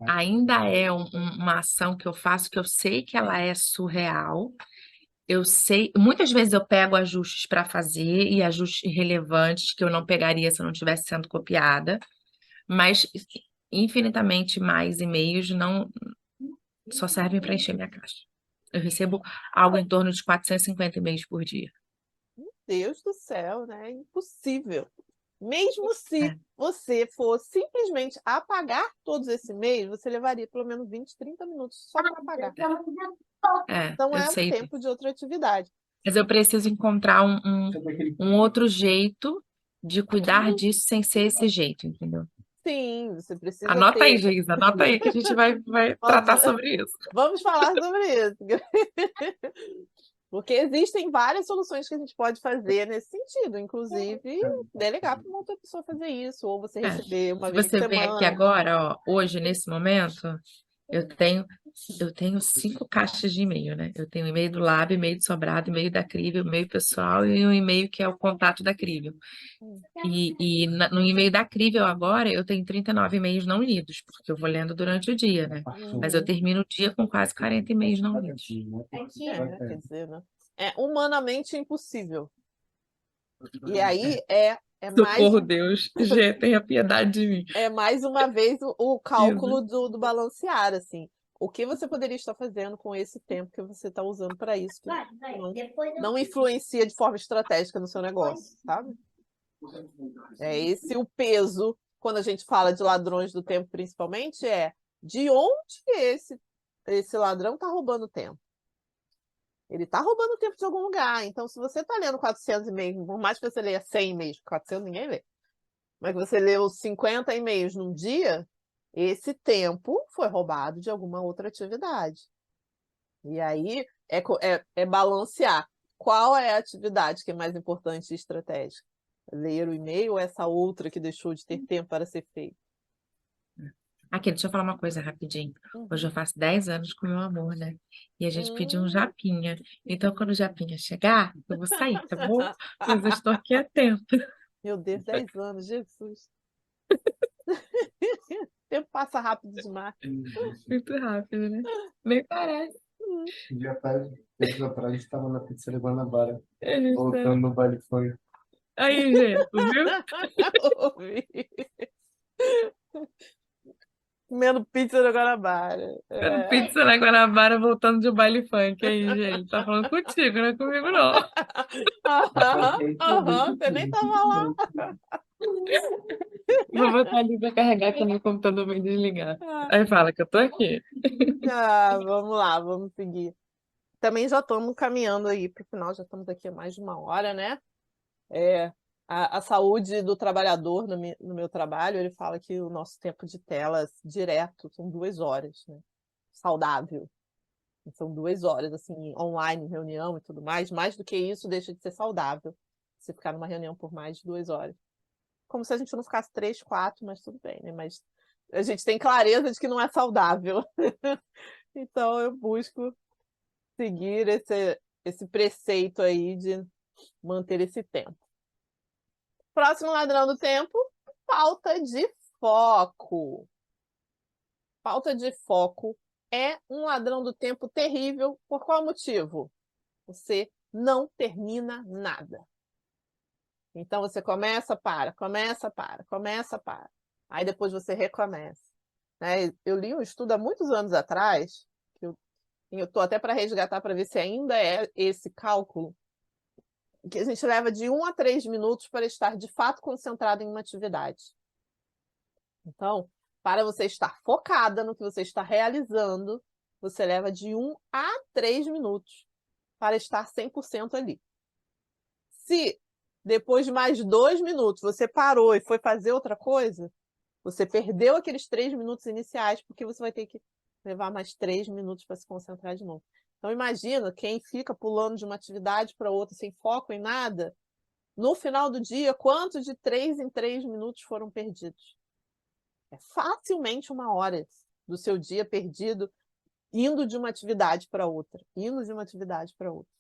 ainda é uma ação que eu faço que eu sei que ela é surreal. Eu sei, muitas vezes eu pego ajustes para fazer e ajustes relevantes que eu não pegaria se eu não estivesse sendo copiada, mas infinitamente mais e-mails não só servem para encher minha caixa. Eu recebo algo em torno de 450 e-mails por dia. Deus do céu, né? Impossível. Mesmo se É, você for simplesmente apagar todos esses e-mails, você levaria pelo menos 20, 30 minutos só para apagar. Então eu é um sei tempo disso. de outra atividade. Mas eu preciso encontrar um outro jeito de cuidar disso sem ser esse jeito, entendeu? Sim, você precisa Anota aí, ter. Geis, anota aí que a gente vai tratar sobre isso. Vamos falar sobre isso. Porque existem várias soluções que a gente pode fazer nesse sentido, inclusive delegar para uma outra pessoa fazer isso, ou você É. receber uma Se vez por você vem aqui semana. agora, ó, hoje, nesse momento, eu tenho, eu tenho 5 caixas de e-mail, né? Eu tenho e-mail do Lab, e-mail do Sobrado, e-mail da Crível, e-mail pessoal e um e-mail que é o contato da Crível. No e-mail da Crível agora, eu tenho 39 e-mails não lidos, porque eu vou lendo durante o dia, né? Mas eu Uhum. termino o dia com quase 40 e-mails não lidos. Quer dizer, né? É humanamente impossível. E aí é mais, Socorro, Deus. Gê, tenha piedade de mim. é mais uma vez o Isso. cálculo do balancear, assim. O que você poderia estar fazendo com esse tempo que você está usando para isso, que não influencia de forma estratégica no seu negócio, sabe? É esse o peso, quando a gente fala de ladrões do tempo, principalmente, é de onde esse ladrão está roubando tempo. Ele está roubando tempo de algum lugar. Então, se você está lendo 400 e-mails, por mais que você leia 100 e-mails, 400 ninguém lê, mas que você leu 50 e-mails num dia, esse tempo foi roubado de alguma outra atividade. E aí é balancear qual é a atividade que é mais importante e estratégica. Ler o e-mail ou essa outra que deixou de ter tempo para ser feita? Aqui, deixa eu falar uma coisa rapidinho. Hoje eu Uhum. faço 10 anos com meu amor, né? E a gente pediu um Hum. japinha. Então, quando o japinha chegar, eu vou sair, tá bom? Mas eu estou aqui a tempo. Meu Deus, 10 anos, Jesus. O tempo passa rápido demais. Muito rápido, né? Nem parece. Um dia atrás, tempos atrás, a gente estava na pizzaria Guanabara, Eles voltando no baile funk. Aí, gente, tu viu? Ouvi. Comendo pizza no Guanabara. Comendo pizza na Guanabara, voltando de um baile funk. Aí, gente, tá falando contigo, não é comigo, não. Aham, aham, você nem tava lá. Vou botar ali pra carregar que o meu computador vai desligar. Aí fala que eu tô aqui. Vamos lá, vamos seguir. Também já estamos caminhando aí para o final, já estamos aqui há mais de uma hora, né? A saúde do trabalhador no meu trabalho, ele fala que o nosso tempo de tela direto são 2 horas, né? Saudável. São 2 horas, assim, online, reunião e tudo mais. Mais do que isso, deixa de ser saudável. Você ficar numa reunião por mais de 2 horas. Como se a gente não ficasse 3, 4, mas tudo bem, né? Mas a gente tem clareza de que não é saudável. Então, eu busco seguir esse preceito aí de manter esse tempo. Próximo ladrão do tempo, falta de foco. Falta de foco é um ladrão do tempo terrível. Por qual motivo? Você não termina nada. Então você começa, para, começa, para, começa, para. Aí depois você recomeça. Né? Eu li um estudo há muitos anos atrás, que eu estou até para resgatar para ver se ainda é esse cálculo, que a gente leva de 1 a 3 minutos para estar de fato concentrado em uma atividade. Então, para você estar focada no que você está realizando, você leva de 1 a 3 minutos para estar 100% ali. Se depois de mais 2 minutos você parou e foi fazer outra coisa, você perdeu aqueles 3 minutos iniciais, porque você vai ter que levar mais 3 minutos para se concentrar de novo. Então, imagina quem fica pulando de uma atividade para outra sem foco em nada, no final do dia, quantos de 3 em 3 minutos foram perdidos? É facilmente 1 hora do seu dia perdido indo de uma atividade para outra, indo de uma atividade para outra.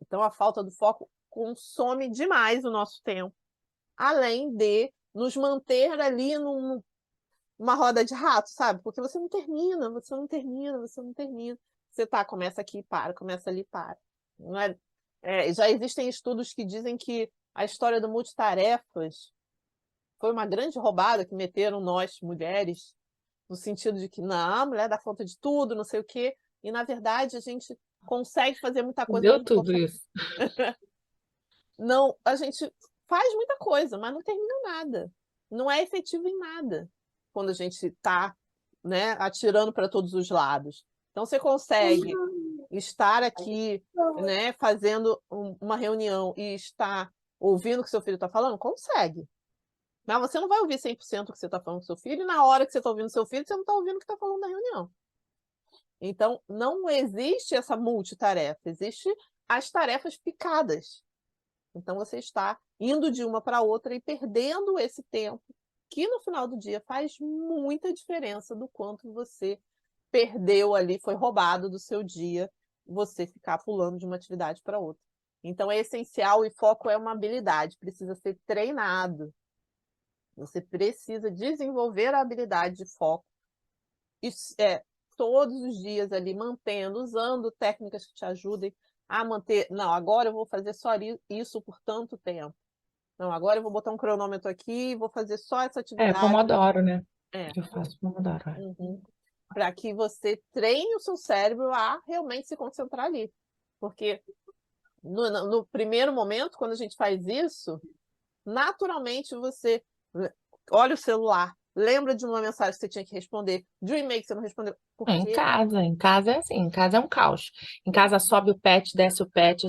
Então, a falta do foco consome demais o nosso tempo, além de nos manter ali numa roda de rato, sabe? Porque você não termina, você não termina, você não termina. Você começa aqui, para, começa ali, para. Não é, já existem estudos que dizem que a história do multitarefas foi uma grande roubada que meteram nós, mulheres, no sentido de que, não, a mulher dá conta de tudo, não sei o quê. E, na verdade, a gente consegue fazer muita coisa ao Deu mesmo tudo tempo. isso. Não, a gente faz muita coisa, mas não termina nada. Não é efetivo em nada quando a gente está, né, atirando para todos os lados. Então, você consegue estar aqui, né, fazendo uma reunião e estar ouvindo o que seu filho está falando? Consegue. Mas você não vai ouvir 100% o que você está falando com seu filho, e na hora que você está ouvindo seu filho, você não está ouvindo o que está falando na reunião. Então, não existe essa multitarefa, existe as tarefas picadas. Então, você está indo de uma para outra e perdendo esse tempo, que no final do dia faz muita diferença do quanto você perdeu ali, foi roubado do seu dia, você ficar pulando de uma atividade para outra. Então, é essencial, e foco é uma habilidade, precisa ser treinado. Você precisa desenvolver a habilidade de foco todos os dias ali, mantendo, usando técnicas que te ajudem a manter. Não, agora eu vou fazer só isso por tanto tempo. Não, agora eu vou botar um cronômetro aqui e vou fazer só essa atividade. Pomodoro, né? É. Eu faço Pomodoro. Para que você treine o seu cérebro a realmente se concentrar ali. Porque no primeiro momento, quando a gente faz isso, naturalmente você olha o celular, lembra de uma mensagem que você tinha que responder, de um e-mail que você não respondeu, Em porque casa, em casa é assim, em casa é um caos. Em casa sobe o pet,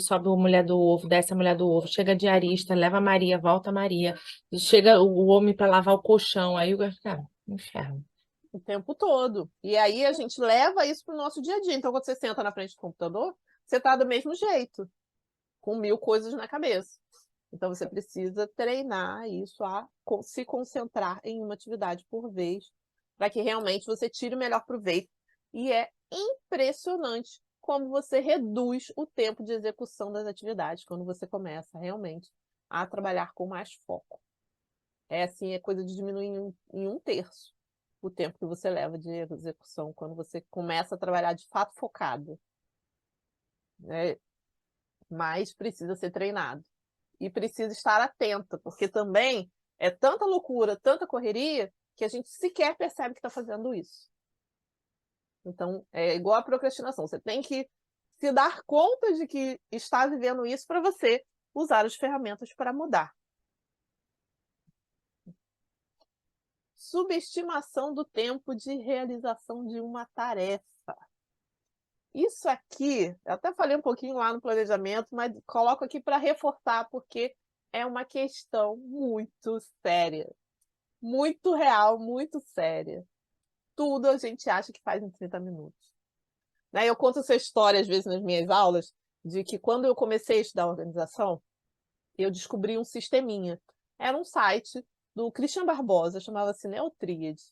sobe a mulher do ovo, desce a mulher do ovo, chega a diarista, leva a Maria, volta a Maria, chega o homem para lavar o colchão, aí o cara, inferno. o tempo todo. E aí a gente leva isso para o nosso dia a dia. Então, quando você senta na frente do computador, você está do mesmo jeito, com 1000 coisas na cabeça. Então, você precisa treinar isso a se concentrar em uma atividade por vez, para que realmente você tire o melhor proveito. E é impressionante como você reduz o tempo de execução das atividades quando você começa realmente a trabalhar com mais foco. É assim, é coisa de diminuir em 1/3 o tempo que você leva de execução quando você começa a trabalhar de fato focado, né? Mas precisa ser treinado. E precisa estar atenta, porque também é tanta loucura, tanta correria, que a gente sequer percebe que está fazendo isso. Então, é igual a procrastinação. Você tem que se dar conta de que está vivendo isso para você usar as ferramentas para mudar. Subestimação do tempo de realização de uma tarefa. Isso aqui, eu até falei um pouquinho lá no planejamento, mas coloco aqui para reforçar, porque é uma questão muito séria, muito real, muito séria. Tudo a gente acha que faz em 30 minutos. Né? Eu conto essa história, às vezes, nas minhas aulas, de que quando eu comecei a estudar organização, eu descobri um sisteminha. Era um site do Christian Barbosa, chamava-se Neotríade,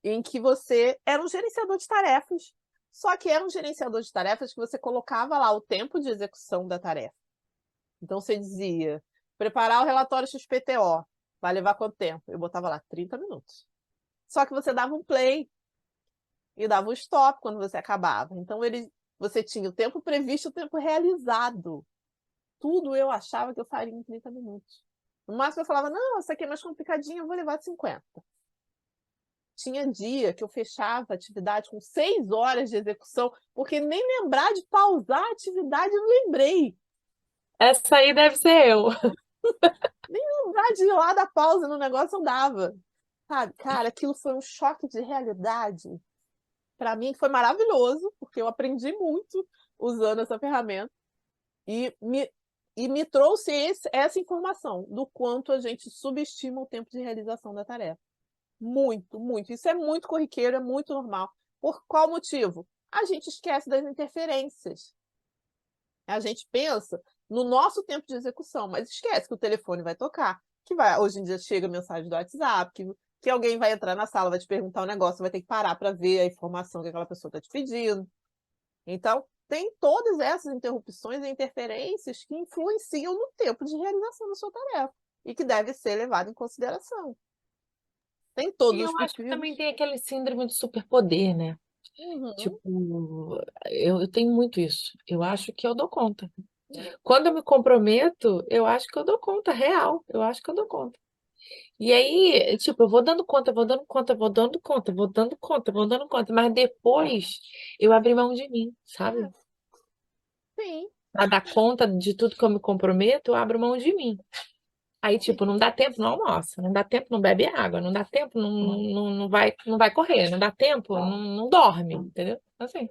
em que você era um gerenciador de tarefas, só que era um gerenciador de tarefas que você colocava lá o tempo de execução da tarefa. Então você dizia, preparar o relatório XPTO, vai levar quanto tempo? Eu botava lá 30 minutos. Só que você dava um play e dava um stop quando você acabava. Então você tinha o tempo previsto e o tempo realizado. Tudo eu achava que eu faria em 30 minutos. No máximo eu falava, não, isso aqui é mais complicadinho, eu vou levar 50. Tinha dia que eu fechava a atividade com 6 horas de execução, porque nem lembrar de pausar a atividade eu não lembrei. Essa aí deve ser eu. Nem lembrar de ir lá dar pausa no negócio eu dava. Sabe, cara, aquilo foi um choque de realidade. Para mim foi maravilhoso, porque eu aprendi muito usando essa ferramenta. E me trouxe essa informação do quanto a gente subestima o tempo de realização da tarefa. Muito, muito. Isso é muito corriqueiro, é muito normal. Por qual motivo? A gente esquece das interferências. A gente pensa no nosso tempo de execução, mas esquece que o telefone vai tocar, hoje em dia chega mensagem do WhatsApp, que alguém vai entrar na sala, vai te perguntar um negócio, vai ter que parar para ver a informação que aquela pessoa está te pedindo. Então, tem todas essas interrupções e interferências que influenciam no tempo de realização da sua tarefa e que deve ser levado em consideração. Tem todos E os eu acho que também pepinos. tem aquele síndrome de superpoder, né? Uhum. Tipo, eu tenho muito isso. Eu acho que eu dou conta. Quando eu me comprometo, eu acho que eu dou conta, real. Eu acho que eu dou conta. E aí, tipo, eu vou dando conta, vou dando conta, vou dando conta, vou dando conta, vou dando conta. Mas depois eu abri mão de mim, sabe? Sim, Pra dar conta de tudo que eu me comprometo, eu abro mão de mim. Aí, tipo, não dá tempo, não almoça, não dá tempo, não bebe água, não dá tempo, não vai correr, não dá tempo, não dorme, entendeu? Assim,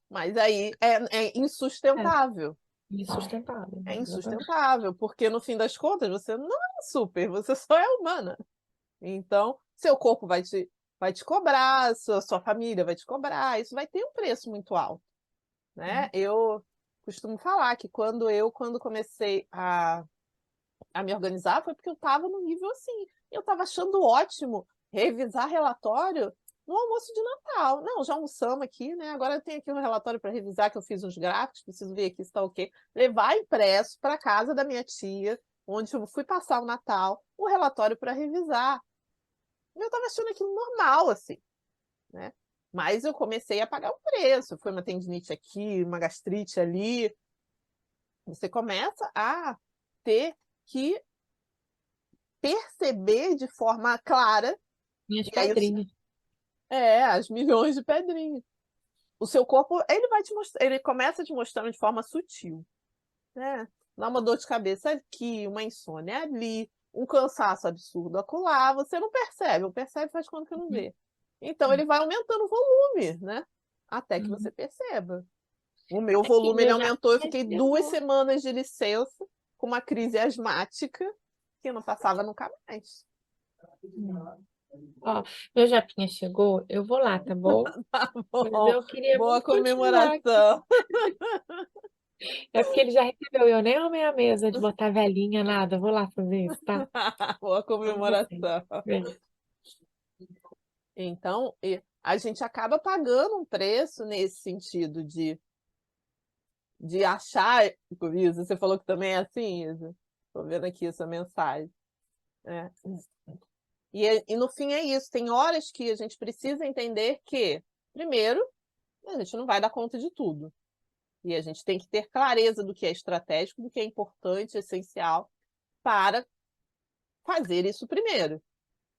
mas aí é é insustentável. insustentável, É exatamente. insustentável, porque no fim das contas você não é super, você só é humana. Então, seu corpo vai te cobrar, sua família vai te cobrar, isso vai ter um preço muito alto, né? Eu costumo falar que quando comecei a me organizar, foi porque eu estava no nível assim. Eu estava achando ótimo revisar relatório no almoço de Natal. Não, já almoçamos aqui, né? Agora eu tenho aqui um relatório para revisar, que eu fiz uns gráficos, preciso ver aqui se está ok. Levar impresso para casa da minha tia, onde eu fui passar o Natal, o relatório para revisar. Eu estava achando aquilo normal, assim, né? Mas eu comecei a pagar o preço. Foi uma tendinite aqui, uma gastrite ali. Você começa a ter que perceber de forma clara, Minhas e aí pedrinhas. as milhões de pedrinhas. O seu corpo, ele vai te mostrar, ele começa te mostrando de forma sutil, né? dá uma dor de cabeça aqui, uma insônia ali, um cansaço absurdo acolá, você não percebe, ou percebe faz quando que não Uhum. vê. Então ele vai aumentando o volume, né? Até que você Uhum. perceba. O meu Aqui, volume ele meu já aumentou, eu fiquei 2 chegou. semanas de licença com uma crise asmática que não passava nunca mais. Ó, meu japinha chegou, eu vou lá, tá bom? Tá Mas bom, eu queria boa muito continuar aqui. comemoração. É porque ele já recebeu, eu nem arrumei a mesa de botar velhinha, nada. Eu vou lá fazer isso, tá? Boa Amo vocês. comemoração. Beijo. Então, a gente acaba pagando um preço nesse sentido de achar, Isa, você falou que também é assim, Isa? Estou vendo aqui essa mensagem. É. E no fim é isso, tem horas que a gente precisa entender que, primeiro, a gente não vai dar conta de tudo. E a gente tem que ter clareza do que é estratégico, do que é importante, essencial, para fazer isso primeiro.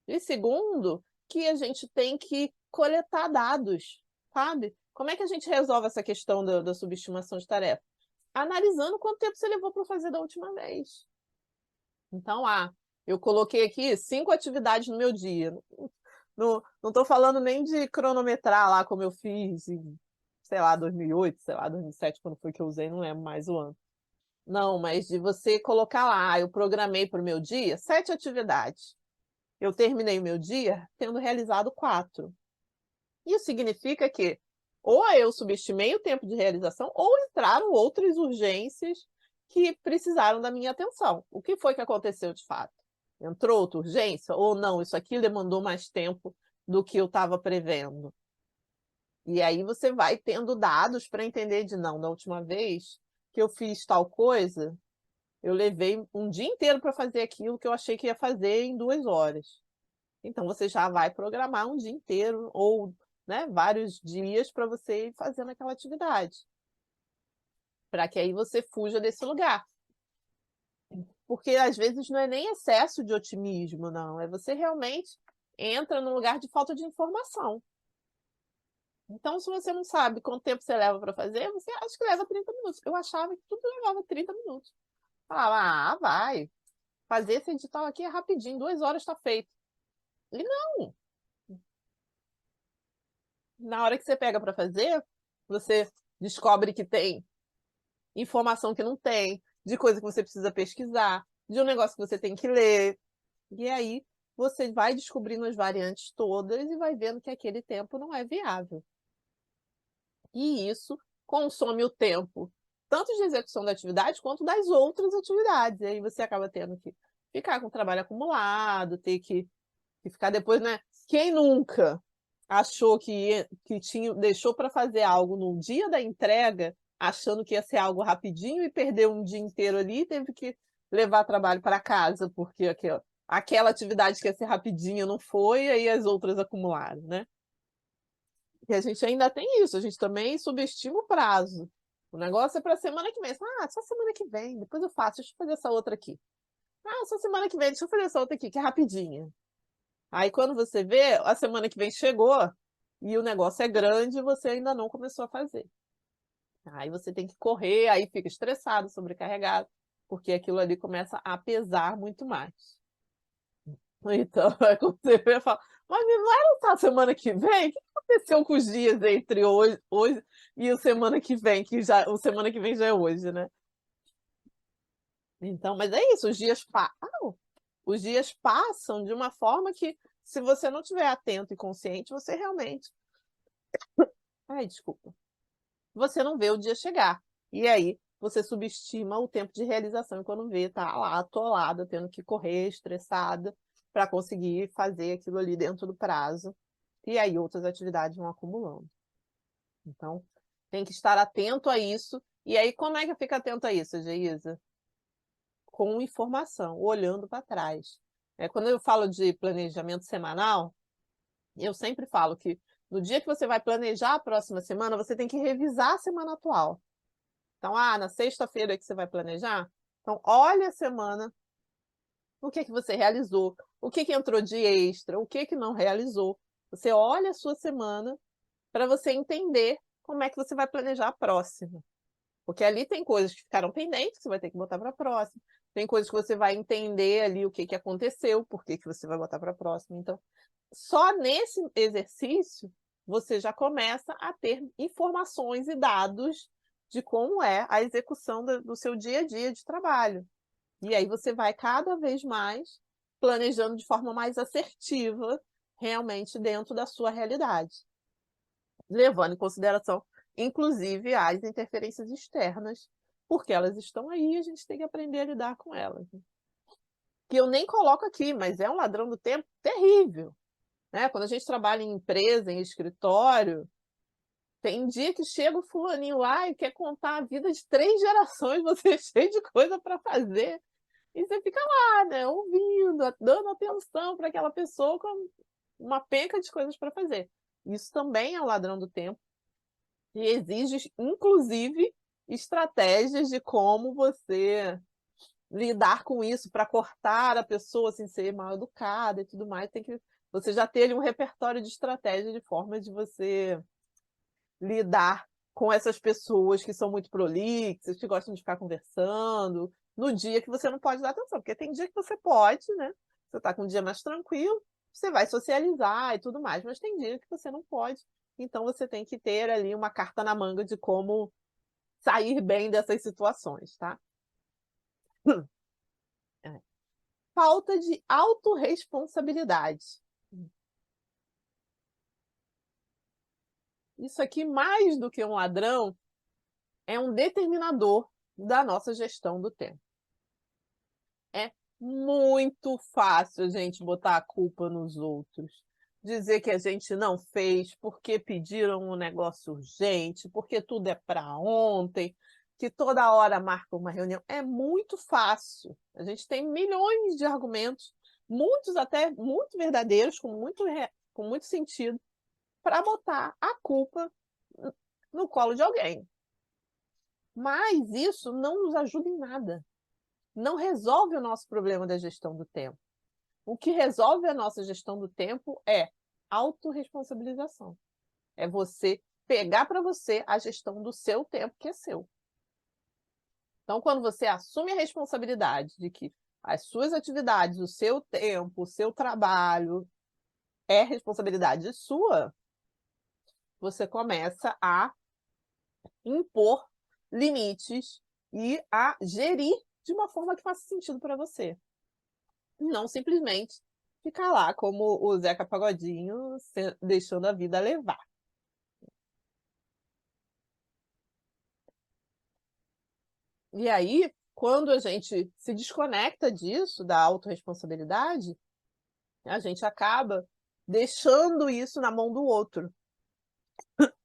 E segundo, que a gente tem que coletar dados, sabe? Como é que a gente resolve essa questão da subestimação de tarefa? Analisando quanto tempo você levou para fazer da última vez. Então, eu coloquei aqui 5 atividades no meu dia. Não estou falando nem de cronometrar lá como eu fiz em, sei lá, 2008, sei lá, 2007, quando foi que eu usei, não lembro mais o ano. Não, mas de você colocar lá, eu programei para o meu dia 7 atividades. Eu terminei o meu dia tendo realizado 4. Isso significa que ou eu subestimei o tempo de realização ou entraram outras urgências que precisaram da minha atenção. O que foi que aconteceu de fato? Entrou outra urgência ou não? Isso aqui demandou mais tempo do que eu estava prevendo. E aí você vai tendo dados para entender de não, da última vez que eu fiz tal coisa, eu levei um dia inteiro para fazer aquilo que eu achei que ia fazer em 2 horas. Então você já vai programar um dia inteiro ou, né, vários dias para você ir fazendo aquela atividade, para que aí você fuja desse lugar. Porque às vezes não é nem excesso de otimismo, não, é você realmente entra no lugar de falta de informação. Então, se você não sabe quanto tempo você leva para fazer, você acha que leva 30 minutos. Eu achava que tudo levava 30 minutos. Falava, vai, fazer esse edital aqui é rapidinho, 2 horas está feito. E não, na hora que você pega para fazer, você descobre que tem informação que não tem, de coisa que você precisa pesquisar, de um negócio que você tem que ler. E aí você vai descobrindo as variantes todas e vai vendo que aquele tempo não é viável. E isso consome o tempo, tanto de execução da atividade quanto das outras atividades. E aí você acaba tendo que ficar com o trabalho acumulado, ter que ficar depois, né? Quem nunca achou que deixou para fazer algo no dia da entrega, achando que ia ser algo rapidinho e perdeu um dia inteiro ali e teve que levar trabalho para casa, porque aquela atividade que ia ser rapidinha não foi, e aí as outras acumularam, né? E a gente ainda tem isso, a gente também subestima o prazo. O negócio é para semana que vem. Só semana que vem, depois eu faço, deixa eu fazer essa outra aqui. Só semana que vem, deixa eu fazer essa outra aqui, que é rapidinha. Aí quando você vê, a semana que vem chegou e o negócio é grande e você ainda não começou a fazer. Aí você tem que correr, aí fica estressado, sobrecarregado, porque aquilo ali começa a pesar muito mais. Então, é quando você vê e fala, mas não era só semana que vem? O que aconteceu com os dias entre hoje e a semana que vem, o semana que vem já é hoje, né? Então, mas é isso, os dias passam de uma forma que, se você não estiver atento e consciente, você realmente, desculpa, você não vê o dia chegar. E aí você subestima o tempo de realização e quando vê, tá lá atolada, tendo que correr, estressada, para conseguir fazer aquilo ali dentro do prazo. E aí outras atividades vão acumulando. Então, tem que estar atento a isso. E aí, como é que fica atento a isso, Geisa? Com informação, olhando para trás. Quando eu falo de planejamento semanal, eu sempre falo que no dia que você vai planejar a próxima semana, você tem que revisar a semana atual. Então, na sexta-feira que você vai planejar, então olha a semana, o que você realizou, o que entrou de extra, o que não realizou. Você olha a sua semana para você entender como é que você vai planejar a próxima. Porque ali tem coisas que ficaram pendentes, que você vai ter que botar para a próxima. Tem coisas que você vai entender ali o que aconteceu, por que você vai botar para a próxima. Então, só nesse exercício, você já começa a ter informações e dados de como é a execução do seu dia a dia de trabalho. E aí você vai cada vez mais planejando de forma mais assertiva, realmente dentro da sua realidade, levando em consideração, inclusive, as interferências externas, porque elas estão aí e a gente tem que aprender a lidar com elas. Que eu nem coloco aqui, mas é um ladrão do tempo terrível, né? Quando a gente trabalha em empresa, em escritório, tem dia que chega o fulaninho lá e quer contar a vida de 3 gerações, você é cheio de coisa para fazer, e você fica lá, né, ouvindo, dando atenção para aquela pessoa com uma penca de coisas para fazer. Isso também é um ladrão do tempo e exige, inclusive, estratégias de como você lidar com isso para cortar a pessoa, assim, ser mal educada e tudo mais. Tem que você já ter ali um repertório de estratégia, de forma de você lidar com essas pessoas que são muito prolixas, que gostam de ficar conversando, no dia que você não pode dar atenção, porque tem dia que você pode, né? Você está com um dia mais tranquilo, você vai socializar e tudo mais, mas tem dia que você não pode. Então você tem que ter ali uma carta na manga de como sair bem dessas situações, tá? É. Falta de autorresponsabilidade. Isso aqui, mais do que um ladrão, é um determinador da nossa gestão do tempo. É muito fácil a gente botar a culpa nos outros, dizer que a gente não fez porque pediram um negócio urgente, porque tudo é para ontem, que toda hora marca uma reunião. É muito fácil. A gente tem milhões de argumentos, muitos até muito verdadeiros, com muito sentido, para botar a culpa no colo de alguém. Mas isso não nos ajuda em nada. Não resolve o nosso problema da gestão do tempo. O que resolve a nossa gestão do tempo é autorresponsabilização. É você pegar para você a gestão do seu tempo, que é seu. Então, quando você assume a responsabilidade de que as suas atividades, o seu tempo, o seu trabalho é responsabilidade sua, você começa a impor limites e a gerir de uma forma que faça sentido para você. Não simplesmente ficar lá como o Zeca Pagodinho, deixando a vida levar. E aí, quando a gente se desconecta disso, da autorresponsabilidade, a gente acaba deixando isso na mão do outro.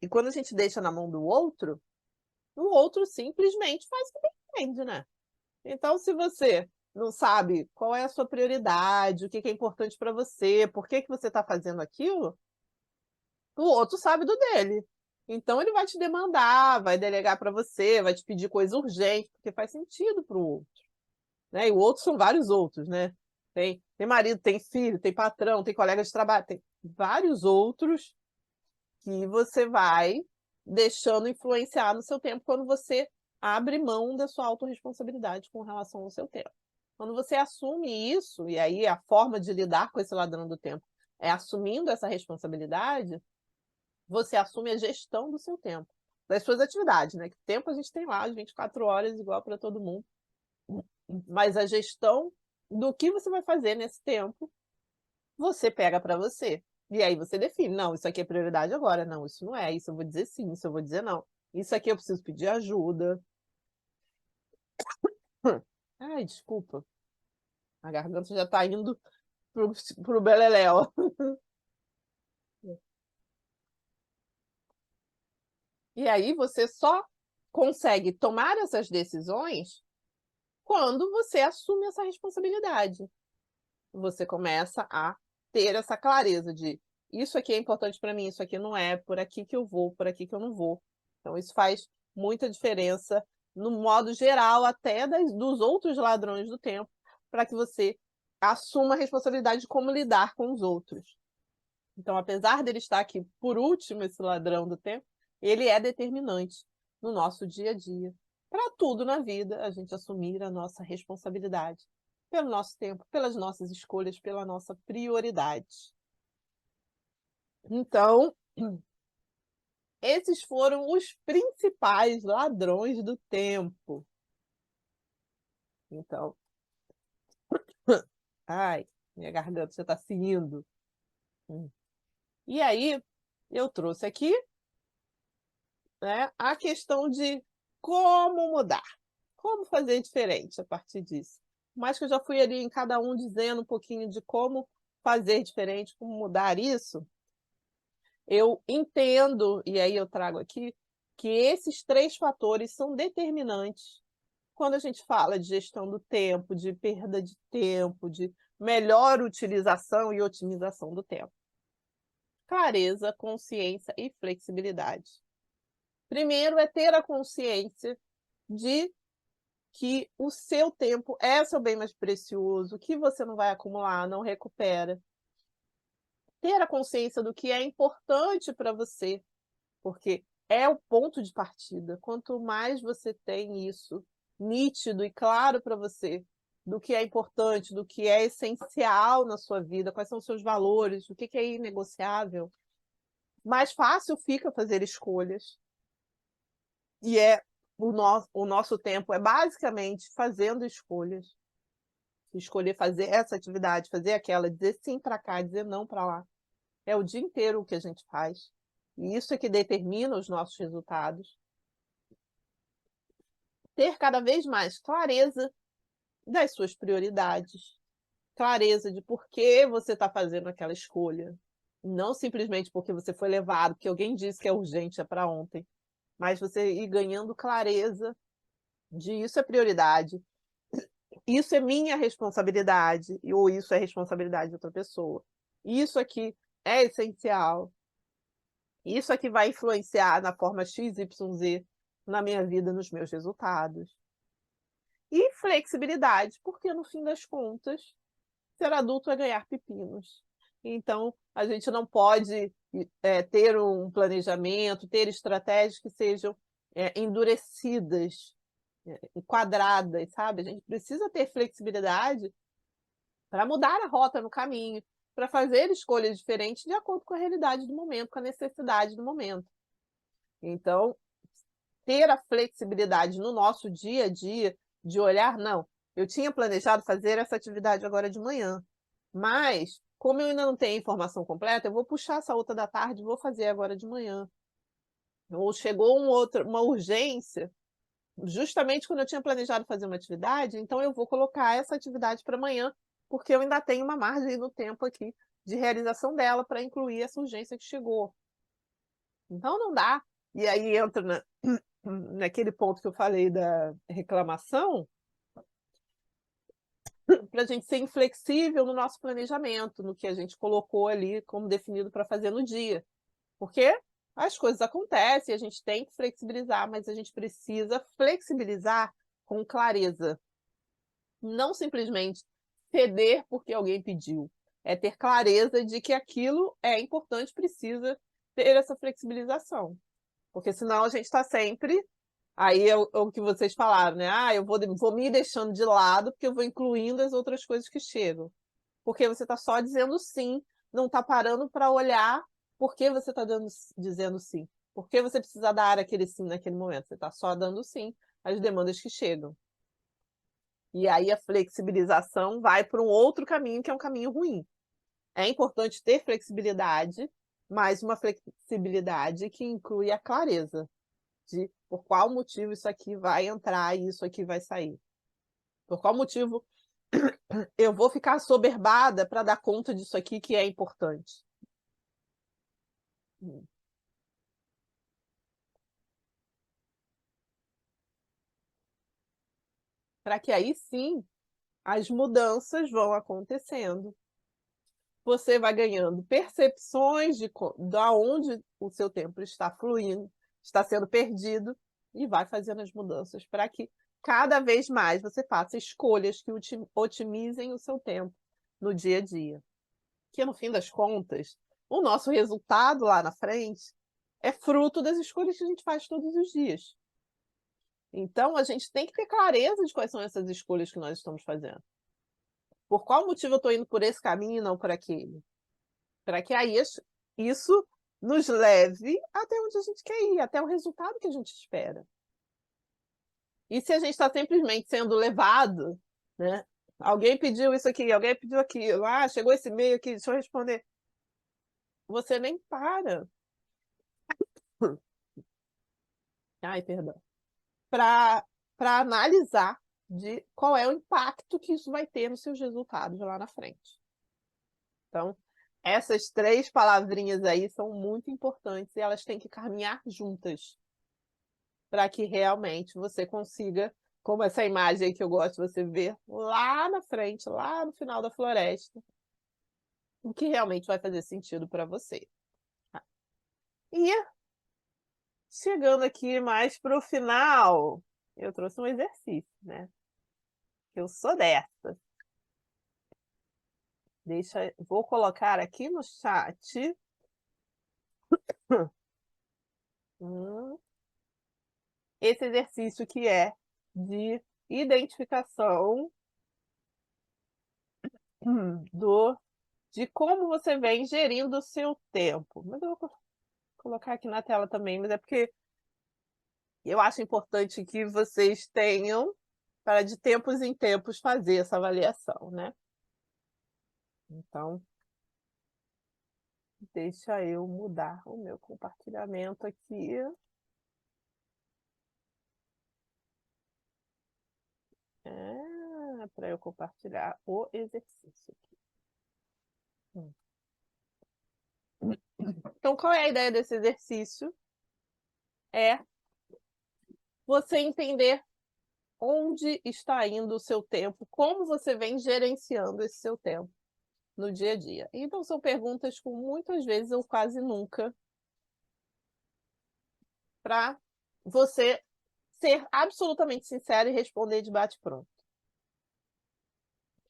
E quando a gente deixa na mão do outro, o outro simplesmente faz o que bem entende, né? Então, se você não sabe qual é a sua prioridade, o que é importante para você, por que você está fazendo aquilo, o outro sabe do dele. Então, ele vai te demandar, vai delegar para você, vai te pedir coisa urgente, porque faz sentido para o outro. Né? E o outro são vários outros, né? Tem marido, tem filho, tem patrão, tem colega de trabalho, tem vários outros que você vai deixando influenciar no seu tempo quando você abre mão da sua autorresponsabilidade com relação ao seu tempo. Quando você assume isso, e aí a forma de lidar com esse ladrão do tempo é assumindo essa responsabilidade, você assume a gestão do seu tempo, das suas atividades, né? Que tempo a gente tem lá, as 24 horas, igual para todo mundo. Mas a gestão do que você vai fazer nesse tempo, você pega para você. E aí você define, não, isso aqui é prioridade agora, não, isso não é, isso eu vou dizer sim, isso eu vou dizer não. Isso aqui eu preciso pedir ajuda. Ai, desculpa. A garganta já está indo pro beleléu. E aí você só consegue tomar essas decisões quando você assume essa responsabilidade. Você começa a ter essa clareza de isso aqui é importante para mim, isso aqui não é, por aqui que eu vou, por aqui que eu não vou. Então isso faz muita diferença no modo geral até dos outros ladrões do tempo, para que você assuma a responsabilidade de como lidar com os outros. Então, apesar dele estar aqui por último, esse ladrão do tempo, ele é determinante no nosso dia a dia. para tudo na vida, a gente assumir a nossa responsabilidade pelo nosso tempo, pelas nossas escolhas, pela nossa prioridade. Então, esses foram os principais ladrões do tempo. Então, ai, minha garganta já está se indo. E aí, eu trouxe aqui, né, a questão de como mudar, como fazer diferente a partir disso. Mas que eu já fui ali em cada um dizendo um pouquinho de como fazer diferente, como mudar isso, eu entendo, e aí eu trago aqui, que esses 3 fatores são determinantes quando a gente fala de gestão do tempo, de perda de tempo, de melhor utilização e otimização do tempo. Clareza, consciência e flexibilidade. Primeiro é ter a consciência de que o seu tempo é seu bem mais precioso, que você não vai acumular, não recupera. Ter a consciência do que é importante para você, porque é o ponto de partida. Quanto mais você tem isso nítido e claro para você, do que é importante, do que é essencial na sua vida, quais são os seus valores, o que é inegociável, mais fácil fica fazer escolhas. E o nosso tempo é basicamente fazendo escolhas. Escolher fazer essa atividade, fazer aquela, dizer sim para cá, dizer não para lá. É o dia inteiro o que a gente faz. E isso é que determina os nossos resultados. Ter cada vez mais clareza das suas prioridades, clareza de por que você está fazendo aquela escolha. Não simplesmente porque você foi levado, porque alguém disse que é urgente, é para ontem. Mas você ir ganhando clareza de isso é prioridade, isso é minha responsabilidade, ou isso é responsabilidade de outra pessoa. Isso aqui é essencial. Isso aqui vai influenciar na forma XYZ na minha vida, nos meus resultados. E flexibilidade, porque no fim das contas, ser adulto é ganhar pepinos. Então, a gente não pode ter um planejamento, ter estratégias que sejam endurecidas, quadradas, sabe? A gente precisa ter flexibilidade para mudar a rota no caminho, para fazer escolhas diferentes de acordo com a realidade do momento, com a necessidade do momento. Então, ter a flexibilidade no nosso dia a dia, de olhar, não, eu tinha planejado fazer essa atividade agora de manhã, mas, como eu ainda não tenho a informação completa, eu vou puxar essa outra da tarde e vou fazer agora de manhã. Ou chegou uma urgência, justamente quando eu tinha planejado fazer uma atividade, então eu vou colocar essa atividade para amanhã, porque eu ainda tenho uma margem no tempo aqui de realização dela para incluir essa urgência que chegou. Então não dá. E aí entra naquele ponto que eu falei da reclamação, para a gente ser inflexível no nosso planejamento, no que a gente colocou ali como definido para fazer no dia. Porque as coisas acontecem, a gente tem que flexibilizar, mas a gente precisa flexibilizar com clareza. Não simplesmente ceder porque alguém pediu. É ter clareza de que aquilo é importante, precisa ter essa flexibilização. Porque senão a gente está sempre... Aí é o que vocês falaram, né? Ah, eu vou me deixando de lado porque eu vou incluindo as outras coisas que chegam. Porque você está só dizendo sim, não está parando para olhar por que você está dizendo sim. Por que você precisa dar aquele sim naquele momento? Você está só dando sim às demandas que chegam. E aí a flexibilização vai para um outro caminho, que é um caminho ruim. É importante ter flexibilidade, mas uma flexibilidade que inclui a clareza de por qual motivo isso aqui vai entrar e isso aqui vai sair. Por qual motivo eu vou ficar assoberbada para dar conta disso aqui que é importante. Para que aí sim as mudanças vão acontecendo. Você vai ganhando percepções de onde o seu tempo está fluindo, está sendo perdido, e vai fazendo as mudanças para que cada vez mais você faça escolhas que otimizem o seu tempo no dia a dia. Que no fim das contas, o nosso resultado lá na frente é fruto das escolhas que a gente faz todos os dias. Então, a gente tem que ter clareza de quais são essas escolhas que nós estamos fazendo. Por qual motivo eu estou indo por esse caminho e não por aquele? Para que aí isso nos leve até onde a gente quer ir, até o resultado que a gente espera. E se a gente está simplesmente sendo levado, né? Alguém pediu isso aqui, alguém pediu aquilo, chegou esse e-mail aqui, deixa eu responder. Você nem para. Ai, perdão. Para analisar de qual é o impacto que isso vai ter nos seus resultados lá na frente. Então, essas 3 palavrinhas aí são muito importantes e elas têm que caminhar juntas para que realmente você consiga, como essa imagem aí que eu gosto de você ver lá na frente, lá no final da floresta, o que realmente vai fazer sentido para você. Tá? E chegando aqui mais para o final, eu trouxe um exercício, né? Eu sou dessa. Vou colocar aqui no chat. Esse exercício que é de identificação de como você vem gerindo o seu tempo. Mas eu vou colocar aqui na tela também, mas é porque eu acho importante que vocês tenham para de tempos em tempos fazer essa avaliação, né? Então, deixa eu mudar o meu compartilhamento aqui. Para eu compartilhar o exercício aqui. Então, qual é a ideia desse exercício? É você entender onde está indo o seu tempo, como você vem gerenciando esse seu tempo no dia a dia. Então, são perguntas com muitas vezes ou quase nunca para você ser absolutamente sincero e responder de bate-pronto.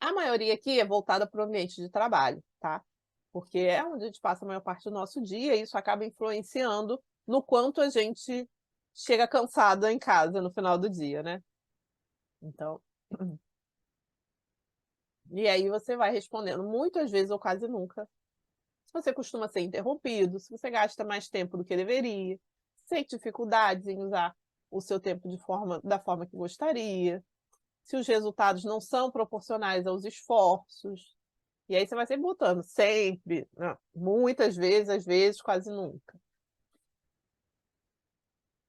A maioria aqui é voltada para o ambiente de trabalho, tá? Porque é onde a gente passa a maior parte do nosso dia e isso acaba influenciando no quanto a gente chega cansada em casa no final do dia, né? Então, e aí você vai respondendo muitas vezes ou quase nunca. Se você costuma ser interrompido, se você gasta mais tempo do que deveria, sente dificuldades em usar o seu tempo da forma que gostaria, se os resultados não são proporcionais aos esforços. E aí você vai sempre botando, sempre, não, muitas vezes, às vezes, quase nunca.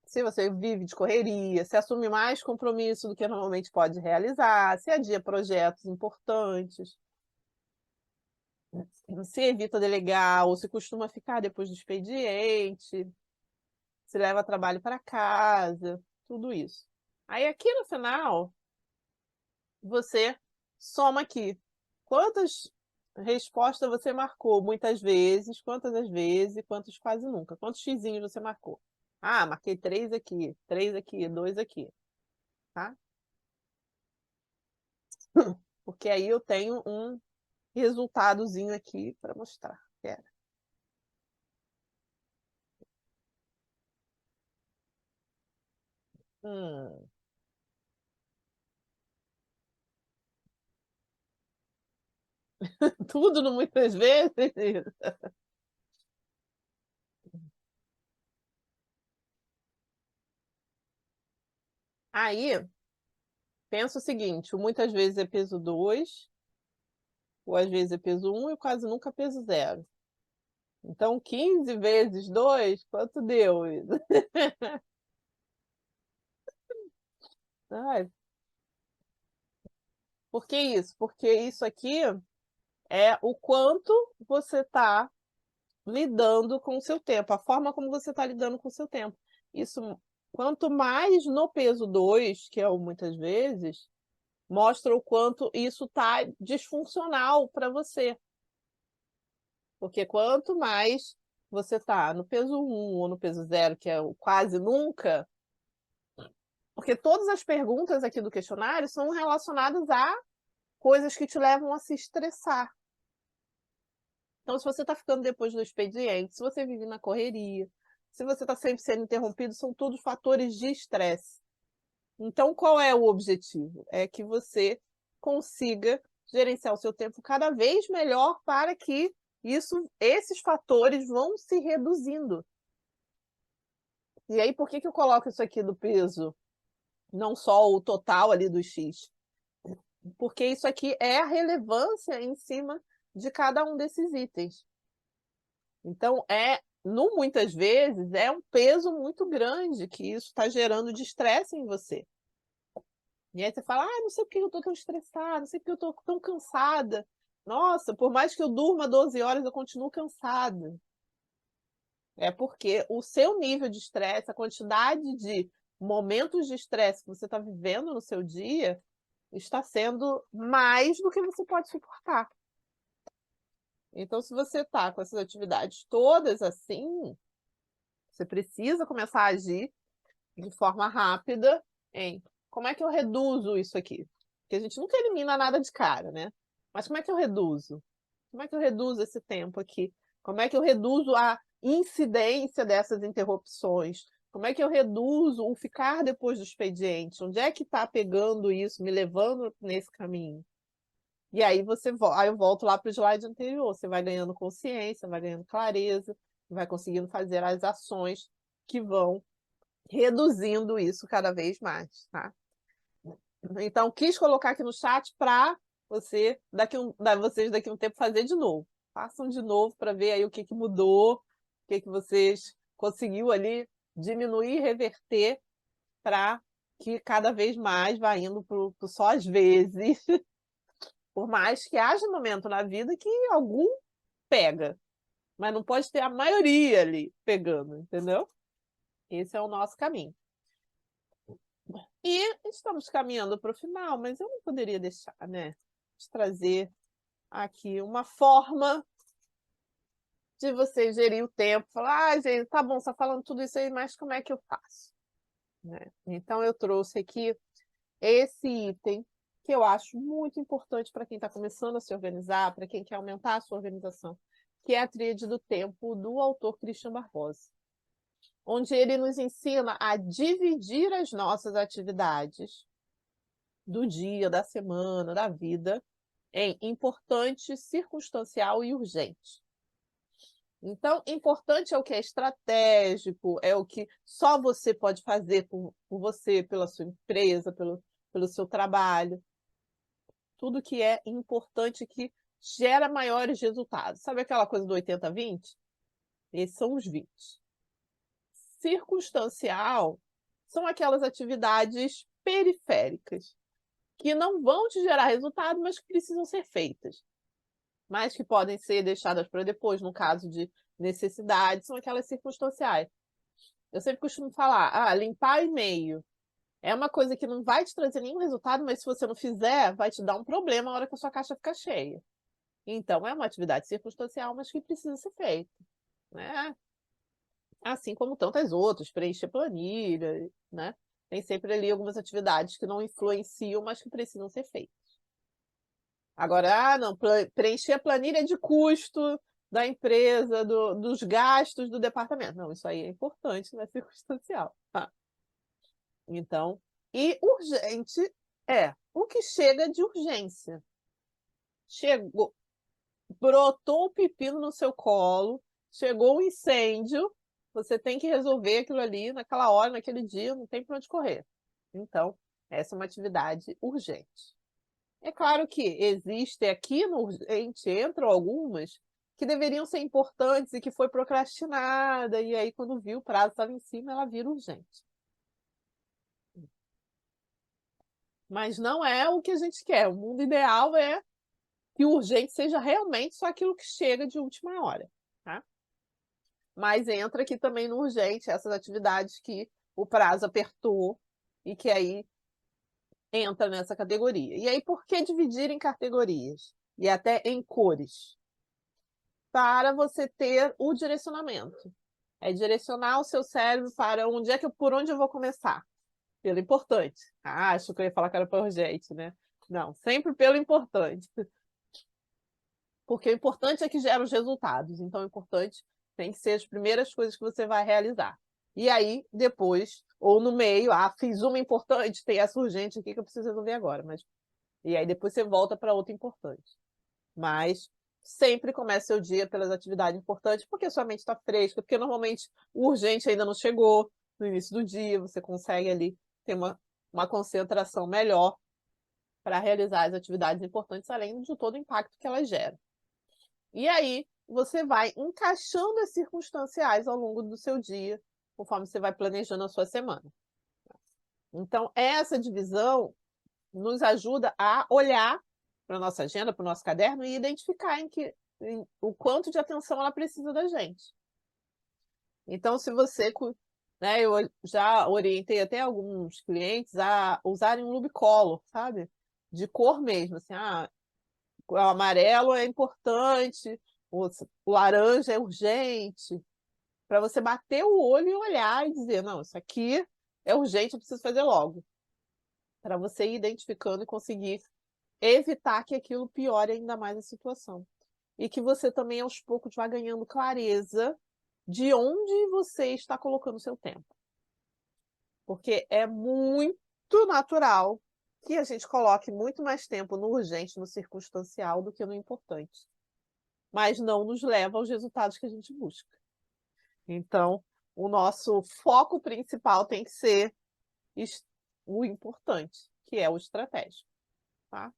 Se você vive de correria, se assume mais compromisso do que normalmente pode realizar, se adia projetos importantes, se evita delegar ou se costuma ficar depois do expediente, se leva trabalho para casa, tudo isso. Aí aqui no final, você soma aqui. Quantas respostas você marcou muitas vezes, quantas às vezes e quantos quase nunca. Quantos xizinhos você marcou? Marquei 3 aqui, 3 aqui, 2 aqui, tá? Porque aí eu tenho um resultadozinho aqui para mostrar. Quero. Hum. Tudo no muitas vezes? Aí, pensa o seguinte, o muitas vezes é peso 2, ou às vezes é peso 1 e quase nunca peso 0. Então, 15 vezes 2, quanto deu? Ai, por que isso? Porque isso aqui é o quanto você está lidando com o seu tempo, a forma como você está lidando com o seu tempo. Isso, quanto mais no peso 2, que é o muitas vezes, mostra o quanto isso está disfuncional para você. Porque quanto mais você está no peso 1 ou no peso 0, que é o quase nunca, porque todas as perguntas aqui do questionário são relacionadas a coisas que te levam a se estressar. Então, se você está ficando depois do expediente, se você vive na correria, se você está sempre sendo interrompido, são todos fatores de estresse. Então, qual é o objetivo? É que você consiga gerenciar o seu tempo cada vez melhor para que esses fatores vão se reduzindo. E aí, por que eu coloco isso aqui do peso? Não só o total ali do X. Porque isso aqui é a relevância em cima de cada um desses itens. Então, muitas vezes, é um peso muito grande que isso está gerando de estresse em você. E aí você fala, não sei por que eu estou tão estressada, não sei por que eu estou tão cansada. Nossa, por mais que eu durma 12 horas, eu continuo cansada. É porque o seu nível de estresse, a quantidade de momentos de estresse que você está vivendo no seu dia, está sendo mais do que você pode suportar. Então, se você está com essas atividades todas assim, você precisa começar a agir de forma rápida em como é que eu reduzo isso aqui? Porque a gente nunca elimina nada de cara, né? Mas como é que eu reduzo? Como é que eu reduzo esse tempo aqui? Como é que eu reduzo a incidência dessas interrupções? Como é que eu reduzo o ficar depois do expediente? Onde é que está pegando isso, me levando nesse caminho? E aí eu volto lá para o slide anterior, você vai ganhando consciência, vai ganhando clareza, vai conseguindo fazer as ações que vão reduzindo isso cada vez mais, tá? Então, quis colocar aqui no chat para vocês daqui a um tempo fazer de novo. Façam de novo para ver aí o que mudou, o que vocês conseguiu ali diminuir, reverter, para que cada vez mais vá indo pro só às vezes. Por mais que haja um momento na vida que algum pega, mas não pode ter a maioria ali pegando, entendeu? Esse é o nosso caminho. E estamos caminhando para o final, mas eu não poderia deixar, né, de trazer aqui uma forma de você gerir o tempo, falar, gente, tá bom, você está falando tudo isso aí, mas como é que eu faço? Né? Então, eu trouxe aqui esse item que eu acho muito importante para quem está começando a se organizar, para quem quer aumentar a sua organização, que é a tríade do tempo do autor Christian Barbosa, onde ele nos ensina a dividir as nossas atividades do dia, da semana, da vida, em importante, circunstancial e urgente. Então, importante é o que é estratégico, é o que só você pode fazer por você, pela sua empresa, pelo seu trabalho. Tudo que é importante que gera maiores resultados. Sabe aquela coisa do 80-20? Esses são os 20. Circunstancial são aquelas atividades periféricas, que não vão te gerar resultado, mas que precisam ser feitas. Mas que podem ser deixadas para depois, no caso de necessidade, são aquelas circunstanciais. Eu sempre costumo falar, limpar e-mail é uma coisa que não vai te trazer nenhum resultado, mas se você não fizer, vai te dar um problema na hora que a sua caixa ficar cheia. Então, é uma atividade circunstancial, mas que precisa ser feita, né? Assim como tantas outras, preencher planilha, né? Tem sempre ali algumas atividades que não influenciam, mas que precisam ser feitas. Agora, não, preencher a planilha de custo da empresa, dos gastos do departamento. Não, isso aí é importante, não é circunstancial. Tá? Então, e urgente é o que chega de urgência. Chegou, brotou o pepino no seu colo, chegou um incêndio, você tem que resolver aquilo ali naquela hora, naquele dia, não tem para onde correr. Então, essa é uma atividade urgente. É claro que existe aqui no urgente, entram algumas que deveriam ser importantes e que foi procrastinada, e aí quando viu o prazo estava em cima, ela vira urgente. Mas não é o que a gente quer. O mundo ideal é que o urgente seja realmente só aquilo que chega de última hora, tá? Mas entra aqui também no urgente essas atividades que o prazo apertou e que aí entra nessa categoria. E aí, por que dividir em categorias? E até em cores? Para você ter o direcionamento. É direcionar o seu cérebro para por onde eu vou começar. Pelo importante. Acho que eu ia falar que era para urgente, né? Não, sempre pelo importante. Porque o importante é que gera os resultados. Então, o importante tem que ser as primeiras coisas que você vai realizar. E aí, depois, ou no meio, fiz uma importante, tem essa urgente aqui que eu preciso resolver agora. E aí depois você volta para outra importante. Mas sempre comece seu dia pelas atividades importantes, porque sua mente está fresca, porque normalmente o urgente ainda não chegou no início do dia, você consegue ali ter uma concentração melhor para realizar as atividades importantes, além de todo o impacto que elas geram. E aí, você vai encaixando as circunstanciais ao longo do seu dia, conforme você vai planejando a sua semana. Então, essa divisão nos ajuda a olhar para a nossa agenda, para o nosso caderno e identificar o quanto de atenção ela precisa da gente. Então, se você, né, eu já orientei até alguns clientes a usarem um Lubicolor, sabe? De cor mesmo, assim, o amarelo é importante, o laranja é urgente, para você bater o olho e olhar e dizer, não, isso aqui é urgente, eu preciso fazer logo. Para você ir identificando e conseguir evitar que aquilo piore ainda mais a situação. E que você também, aos poucos, vá ganhando clareza de onde você está colocando o seu tempo. Porque é muito natural que a gente coloque muito mais tempo no urgente, no circunstancial, do que no importante. Mas não nos leva aos resultados que a gente busca. Então, o nosso foco principal tem que ser o importante, que é o estratégico, tá?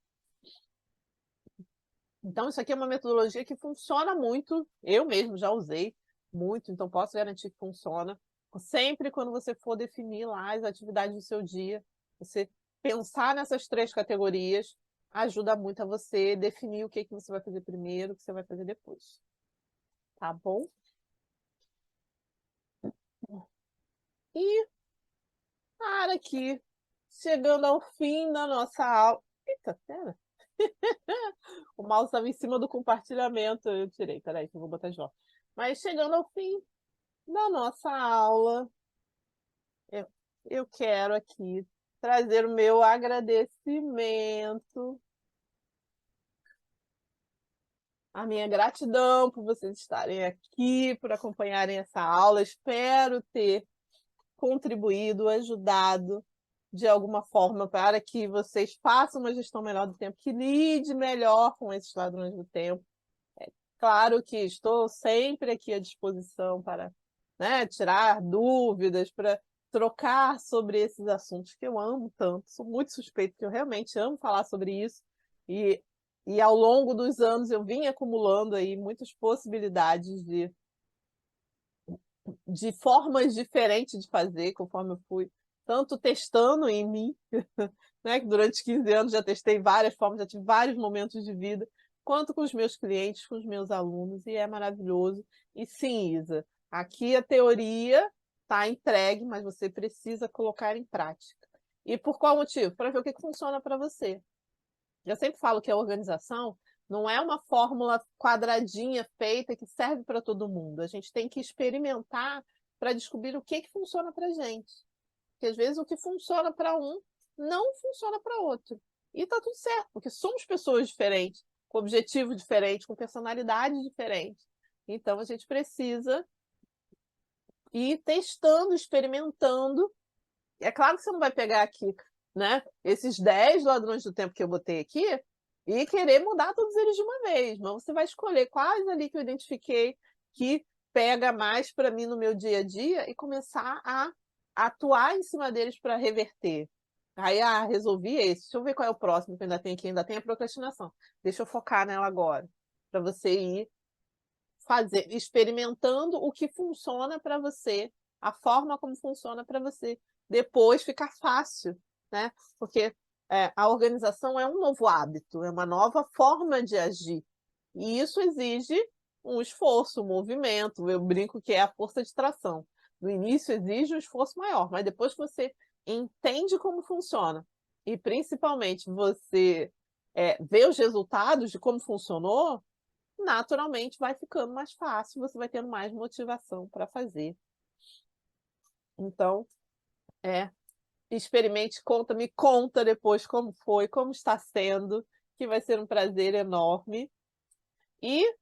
Então, isso aqui é uma metodologia que funciona muito, eu mesmo já usei muito, então posso garantir que funciona. Sempre quando você for definir lá as atividades do seu dia, você pensar nessas 3 categorias ajuda muito a você definir o que você vai fazer primeiro, o que você vai fazer depois. Tá bom? E para aqui, chegando ao fim da nossa aula. Eita, pera. O mouse estava em cima do compartilhamento, eu tirei, peraí, que eu vou botar de volta. Mas chegando ao fim da nossa aula, eu quero aqui trazer o meu agradecimento, a minha gratidão por vocês estarem aqui, por acompanharem essa aula. Espero ter contribuído, ajudado de alguma forma para que vocês façam uma gestão melhor do tempo, que lide melhor com esses ladrões do tempo. Claro que estou sempre aqui à disposição para, né, tirar dúvidas, para trocar sobre esses assuntos que eu amo tanto. Sou muito suspeita, porque eu realmente amo falar sobre isso. E ao longo dos anos eu vim acumulando aí muitas possibilidades de formas diferentes de fazer, conforme eu fui tanto testando em mim, né, que durante 15 anos já testei várias formas, já tive vários momentos de vida, quanto com os meus clientes, com os meus alunos, e é maravilhoso. E sim, Isa, aqui a teoria está entregue, mas você precisa colocar em prática. E por qual motivo? Para ver o que funciona para você. Eu sempre falo que a organização não é uma fórmula quadradinha feita que serve para todo mundo. A gente tem que experimentar para descobrir o que funciona para a gente. Porque às vezes o que funciona para um não funciona para outro. E tá tudo certo, porque somos pessoas diferentes, com objetivos diferentes, com personalidades diferentes. Então a gente precisa ir testando, experimentando. É claro que você não vai pegar aqui, né, esses 10 ladrões do tempo que eu botei aqui e querer mudar todos eles de uma vez, mas você vai escolher quais ali que eu identifiquei que pega mais para mim no meu dia a dia e começar a atuar em cima deles para reverter. Aí, resolvi esse. Deixa eu ver qual é o próximo que ainda tem aqui. Ainda tem a procrastinação. Deixa eu focar nela agora. Para você ir experimentando o que funciona para você, a forma como funciona para você. Depois fica fácil, né? Porque a organização é um novo hábito, é uma nova forma de agir. E isso exige um esforço, um movimento. Eu brinco que é a força de tração. No início exige um esforço maior, mas depois que você entende como funciona e principalmente você vê os resultados de como funcionou, naturalmente vai ficando mais fácil, você vai tendo mais motivação para fazer. Então, experimente, me conta depois como foi, como está sendo, que vai ser um prazer enorme. E